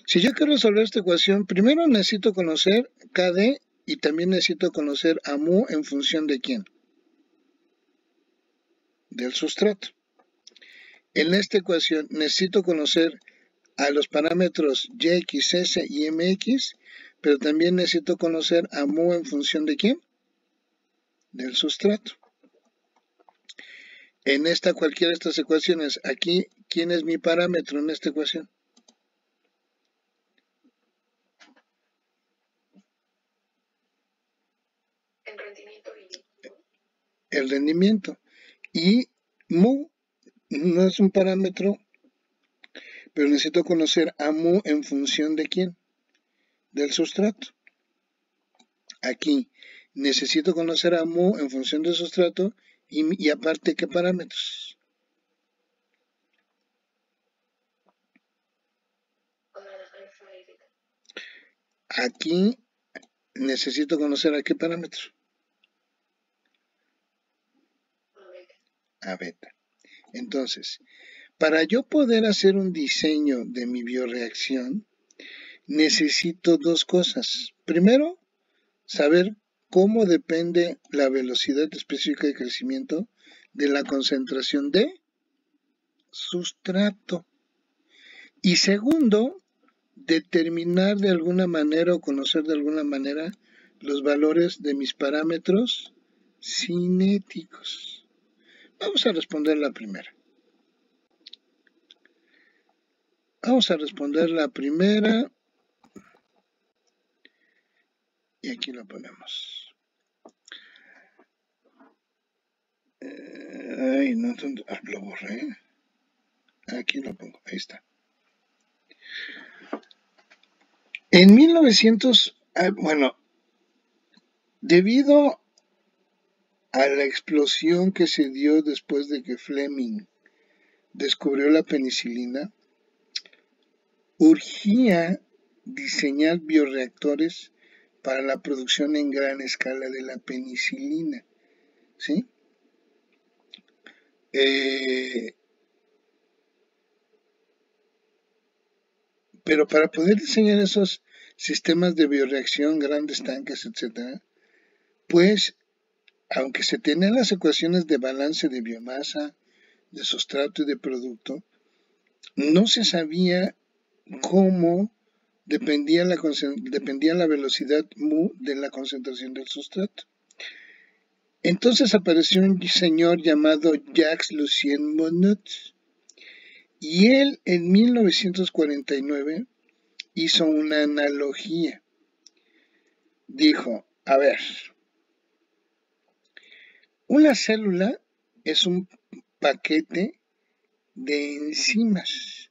si yo quiero resolver esta ecuación, primero necesito conocer KD y también necesito conocer a mu en función de quién. Del sustrato. En esta ecuación necesito conocer a los parámetros y, x, s y mx, pero también necesito conocer a mu en función de quién. Del sustrato. En esta cualquiera de estas ecuaciones, aquí, ¿quién es mi parámetro en esta ecuación? El rendimiento y el rendimiento. Y mu no es un parámetro, pero necesito conocer a mu en función de quién, del sustrato. Aquí necesito conocer a mu en función del sustrato y aparte qué parámetros. Aquí necesito conocer a qué parámetro. A beta. Entonces, para yo poder hacer un diseño de mi bioreacción, necesito dos cosas. Primero, saber cómo depende la velocidad específica de crecimiento de la concentración de sustrato. Y segundo, determinar de alguna manera o conocer de alguna manera los valores de mis parámetros cinéticos. Vamos a responder la primera. Vamos a responder la primera y aquí lo ponemos. Ay, no, lo borré. Aquí lo pongo, ahí está. En 1900, bueno, debido a la explosión que se dio después de que Fleming descubrió la penicilina, urgía diseñar bioreactores para la producción en gran escala de la penicilina, ¿sí? Pero para poder diseñar esos sistemas de bioreacción, grandes tanques, etc., pues, aunque se tenían las ecuaciones de balance de biomasa, de sustrato y de producto, no se sabía cómo dependía la velocidad mu de la concentración del sustrato. Entonces apareció un señor llamado Jacques Lucien Monod, y él en 1949 hizo una analogía. Dijo, a ver, una célula es un paquete de enzimas,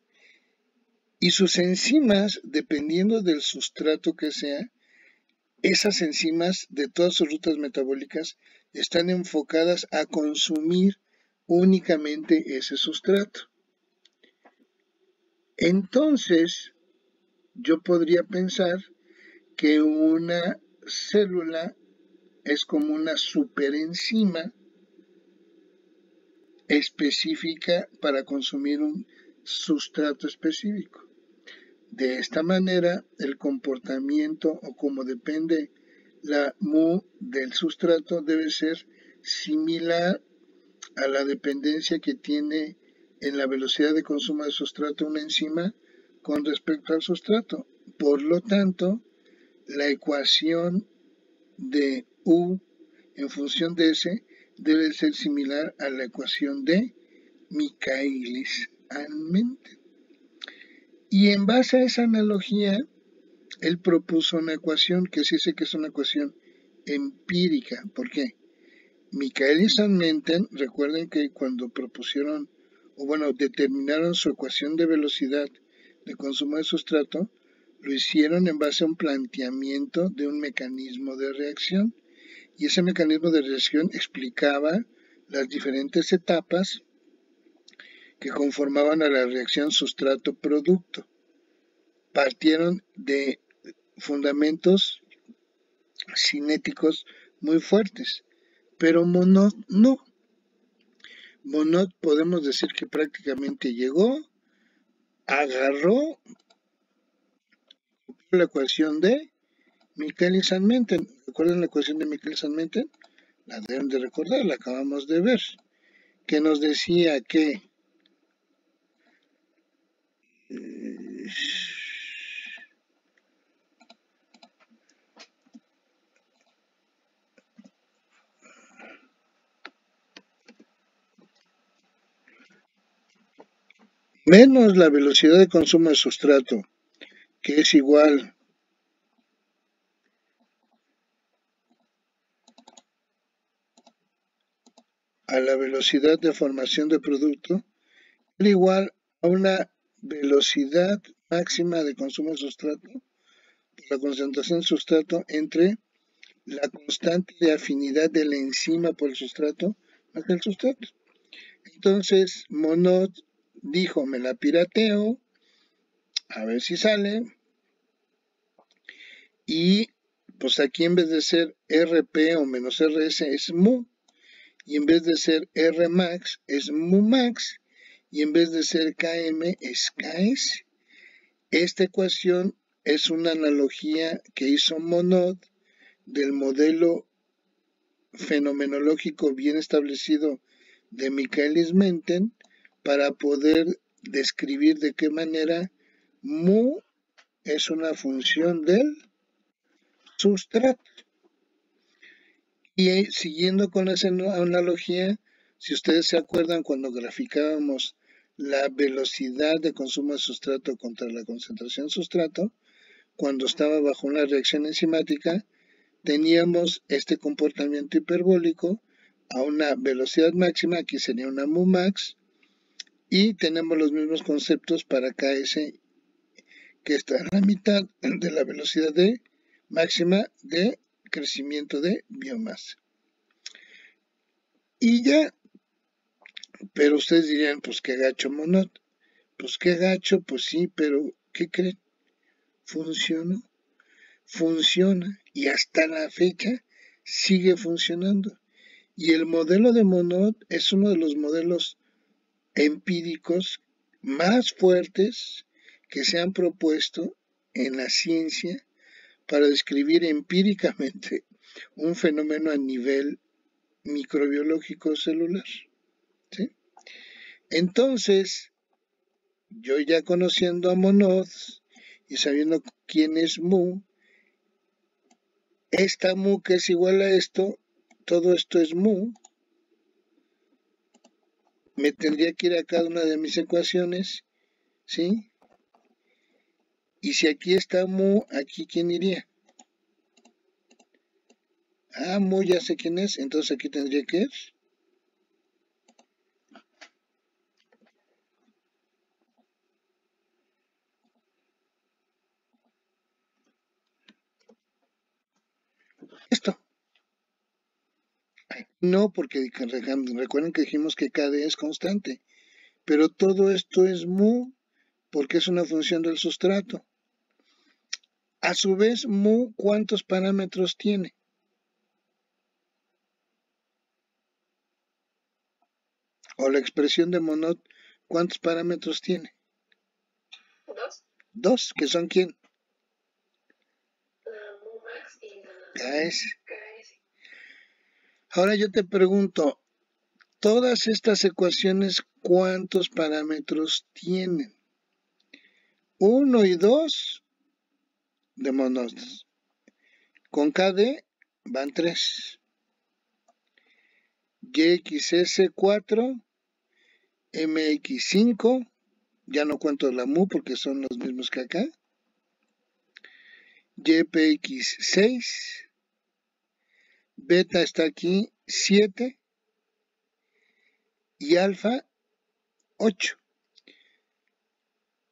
y sus enzimas, dependiendo del sustrato que sea, esas enzimas de todas sus rutas metabólicas están enfocadas a consumir únicamente ese sustrato. Entonces, yo podría pensar que una célula es como una superenzima específica para consumir un sustrato específico. De esta manera, el comportamiento o como depende la mu del sustrato debe ser similar a la dependencia que tiene en la velocidad de consumo del sustrato una enzima con respecto al sustrato. Por lo tanto, la ecuación de U en función de S debe ser similar a la ecuación de Michaelis-Menten. Y en base a esa analogía, él propuso una ecuación que se dice que es una ecuación empírica. ¿Por qué? Michaelis-Menten, recuerden que cuando propusieron, o bueno, determinaron su ecuación de velocidad de consumo de sustrato, lo hicieron en base a un planteamiento de un mecanismo de reacción. Y ese mecanismo de reacción explicaba las diferentes etapas que conformaban a la reacción sustrato-producto. Partieron de fundamentos cinéticos muy fuertes, pero Monod no. Monod podemos decir que prácticamente llegó, agarró la ecuación de Michaelis-Menten. ¿Recuerdan la ecuación de Michaelis-Menten? La deben de recordar, la acabamos de ver, que nos decía que menos la velocidad de consumo de sustrato, que es igual a la velocidad de formación de producto, era igual a una velocidad máxima de consumo de sustrato, la concentración de sustrato entre la constante de afinidad de la enzima por el sustrato más el sustrato. Entonces Monod dijo, me la pirateo, a ver si sale, y pues aquí en vez de ser RP o menos RS es mu, y en vez de ser Rmax es mumax, y en vez de ser Km es Ks. Esta ecuación es una analogía que hizo Monod del modelo fenomenológico bien establecido de Michaelis-Menten para poder describir de qué manera mu es una función del sustrato. Y siguiendo con esa analogía, si ustedes se acuerdan cuando graficábamos la velocidad de consumo de sustrato contra la concentración de sustrato, cuando estaba bajo una reacción enzimática, teníamos este comportamiento hiperbólico, a una velocidad máxima, aquí sería una mu max, y tenemos los mismos conceptos para Ks, que está en la mitad de la velocidad de máxima de crecimiento de biomasa. Y ya, pero ustedes dirían, pues qué gacho Monod. Pues qué gacho, pues sí, pero ¿qué creen? Funcionó, funciona y hasta la fecha sigue funcionando. Y el modelo de Monod es uno de los modelos empíricos más fuertes que se han propuesto en la ciencia para describir empíricamente un fenómeno a nivel microbiológico celular. ¿Sí? Entonces, yo ya conociendo a Monod y sabiendo quién es mu, esta mu que es igual a esto, todo esto es mu, me tendría que ir a cada una de mis ecuaciones, ¿sí? Y si aquí está mu, aquí ¿quién iría? Ah, mu ya sé quién es, entonces aquí tendría que ir. Esto. No, porque recuerden que dijimos que KD es constante, pero todo esto es mu porque es una función del sustrato. A su vez, mu, ¿cuántos parámetros tiene? O la expresión de Monod, ¿cuántos parámetros tiene? Dos. Dos, ¿que son quién? La mu max y la KS. KS. Ahora yo te pregunto, todas estas ecuaciones, ¿cuántos parámetros tienen? 1 y 2 de Monod. Con KD van 3. YXS4, MX5, ya no cuento la mu porque son los mismos que acá. YPX6, beta está aquí 7 y alfa 8.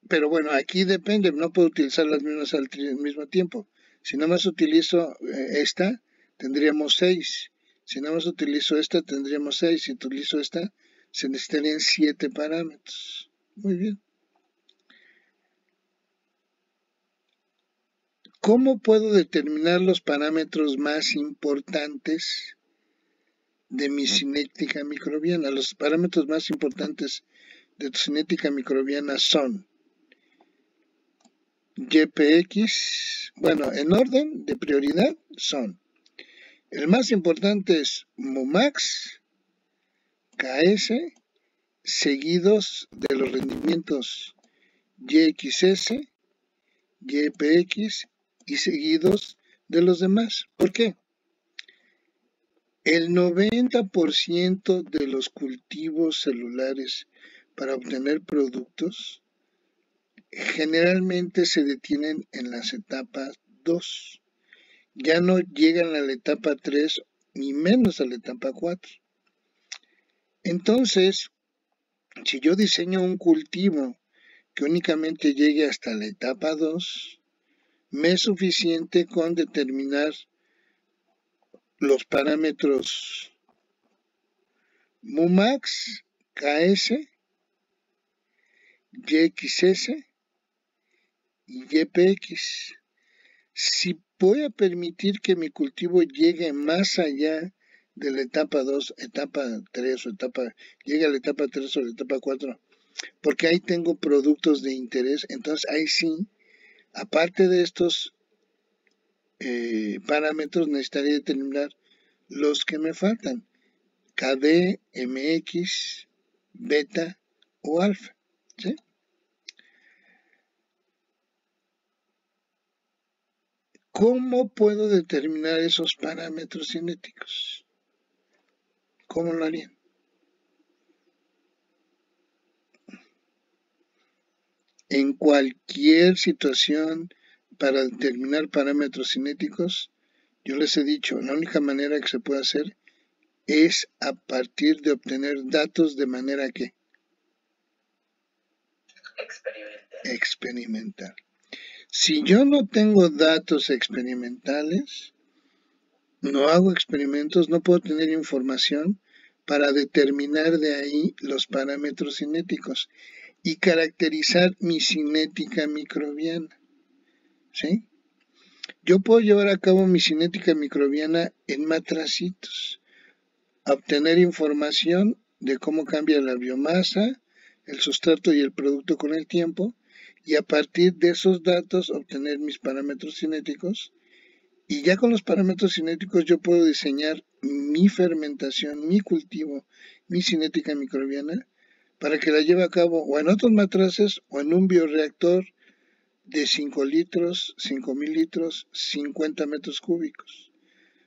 Pero bueno, aquí depende, no puedo utilizar las mismas al mismo tiempo. Si nada más utilizo esta, tendríamos 6. Si nada más utilizo esta, tendríamos 6. Si utilizo esta, se necesitarían 7 parámetros. Muy bien. ¿Cómo puedo determinar los parámetros más importantes de mi cinética microbiana? Los parámetros más importantes de tu cinética microbiana son YPX, bueno, en orden de prioridad son, el más importante es Mumax, KS, seguidos de los rendimientos YXS, YPX y seguidos de los demás. ¿Por qué? El 90% de los cultivos celulares para obtener productos generalmente se detienen en las etapas 2. Ya no llegan a la etapa 3 ni menos a la etapa 4. Entonces, si yo diseño un cultivo que únicamente llegue hasta la etapa 2, me es suficiente con determinar los parámetros Mumax, KS, YXS y YPX. Si voy a permitir que mi cultivo llegue más allá de la etapa 2, etapa 3 o llegue a la etapa 3 o la etapa 4, porque ahí tengo productos de interés, entonces ahí sí, aparte de estos parámetros, necesitaría determinar los que me faltan, KD, MX, beta o alfa. ¿Sí? ¿Cómo puedo determinar esos parámetros cinéticos? ¿Cómo lo harían? En cualquier situación para determinar parámetros cinéticos, yo les he dicho, la única manera que se puede hacer es a partir de obtener datos de manera que experimental. Si yo no tengo datos experimentales, no hago experimentos, no puedo tener información para determinar de ahí los parámetros cinéticos y caracterizar mi cinética microbiana. ¿Sí? Yo puedo llevar a cabo mi cinética microbiana en matracitos, obtener información de cómo cambia la biomasa, el sustrato y el producto con el tiempo, y a partir de esos datos obtener mis parámetros cinéticos, y ya con los parámetros cinéticos yo puedo diseñar mi fermentación, mi cultivo, mi cinética microbiana, para que la lleve a cabo o en otros matraces o en un bioreactor de 5 litros, 5,000 litros, 50 metros cúbicos.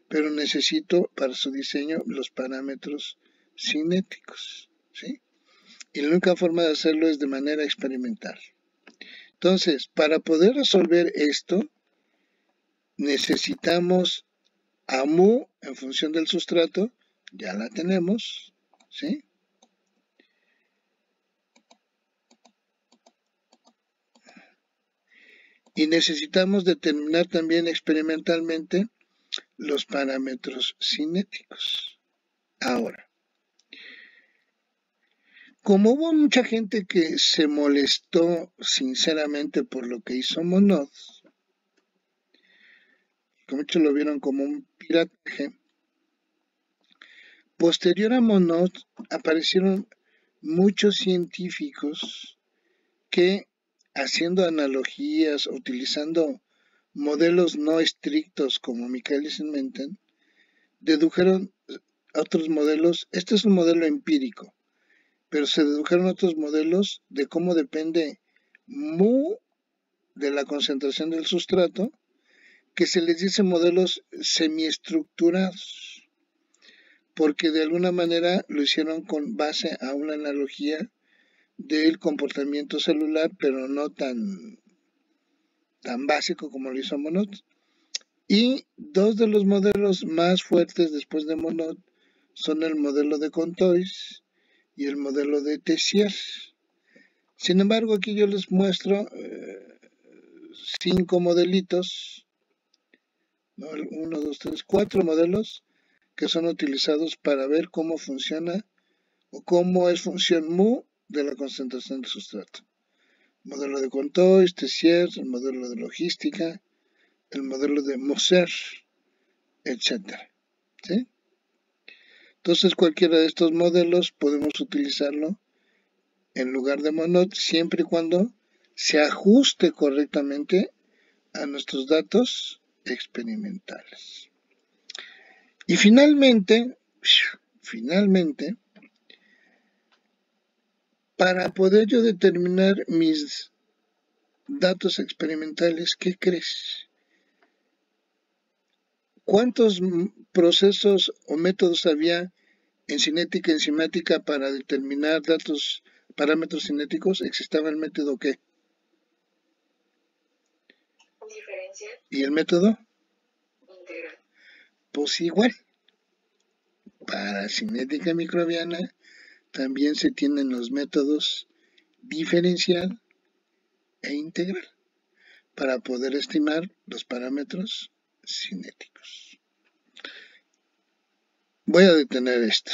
Pero necesito para su diseño los parámetros cinéticos, ¿sí? Y la única forma de hacerlo es de manera experimental. Entonces, para poder resolver esto, necesitamos a mu en función del sustrato, ya la tenemos, ¿sí? Y necesitamos determinar también experimentalmente los parámetros cinéticos. Ahora, como hubo mucha gente que se molestó sinceramente por lo que hizo Monod, que muchos lo vieron como un pirataje, posterior a Monod aparecieron muchos científicos que, haciendo analogías, utilizando modelos no estrictos como Michaelis y Menten, dedujeron otros modelos. Este es un modelo empírico, pero se dedujeron otros modelos de cómo depende mu de la concentración del sustrato, que se les dice modelos semiestructurados, porque de alguna manera lo hicieron con base a una analogía del comportamiento celular, pero no tan básico como lo hizo Monod. Y dos de los modelos más fuertes después de Monod son el modelo de Contois y el modelo de Tessier. Sin embargo, aquí yo les muestro 5 modelitos, ¿no? 1, 2, 3, 4 modelos que son utilizados para ver cómo funciona o cómo es función mu de la concentración del sustrato. Modelo de Contois, Tessier, el modelo de logística, el modelo de Moser, etc. ¿Sí? Entonces cualquiera de estos modelos podemos utilizarlo en lugar de Monod siempre y cuando se ajuste correctamente a nuestros datos experimentales. Y finalmente, para poder yo determinar mis datos experimentales, ¿qué crees? ¿Cuántos procesos o métodos había en cinética enzimática para determinar parámetros cinéticos? ¿Existaba el método qué? Diferencial. ¿Y el método? Integral. Pues igual. Para cinética microbiana también se tienen los métodos diferencial e integral para poder estimar los parámetros cinéticos. Voy a detener esto.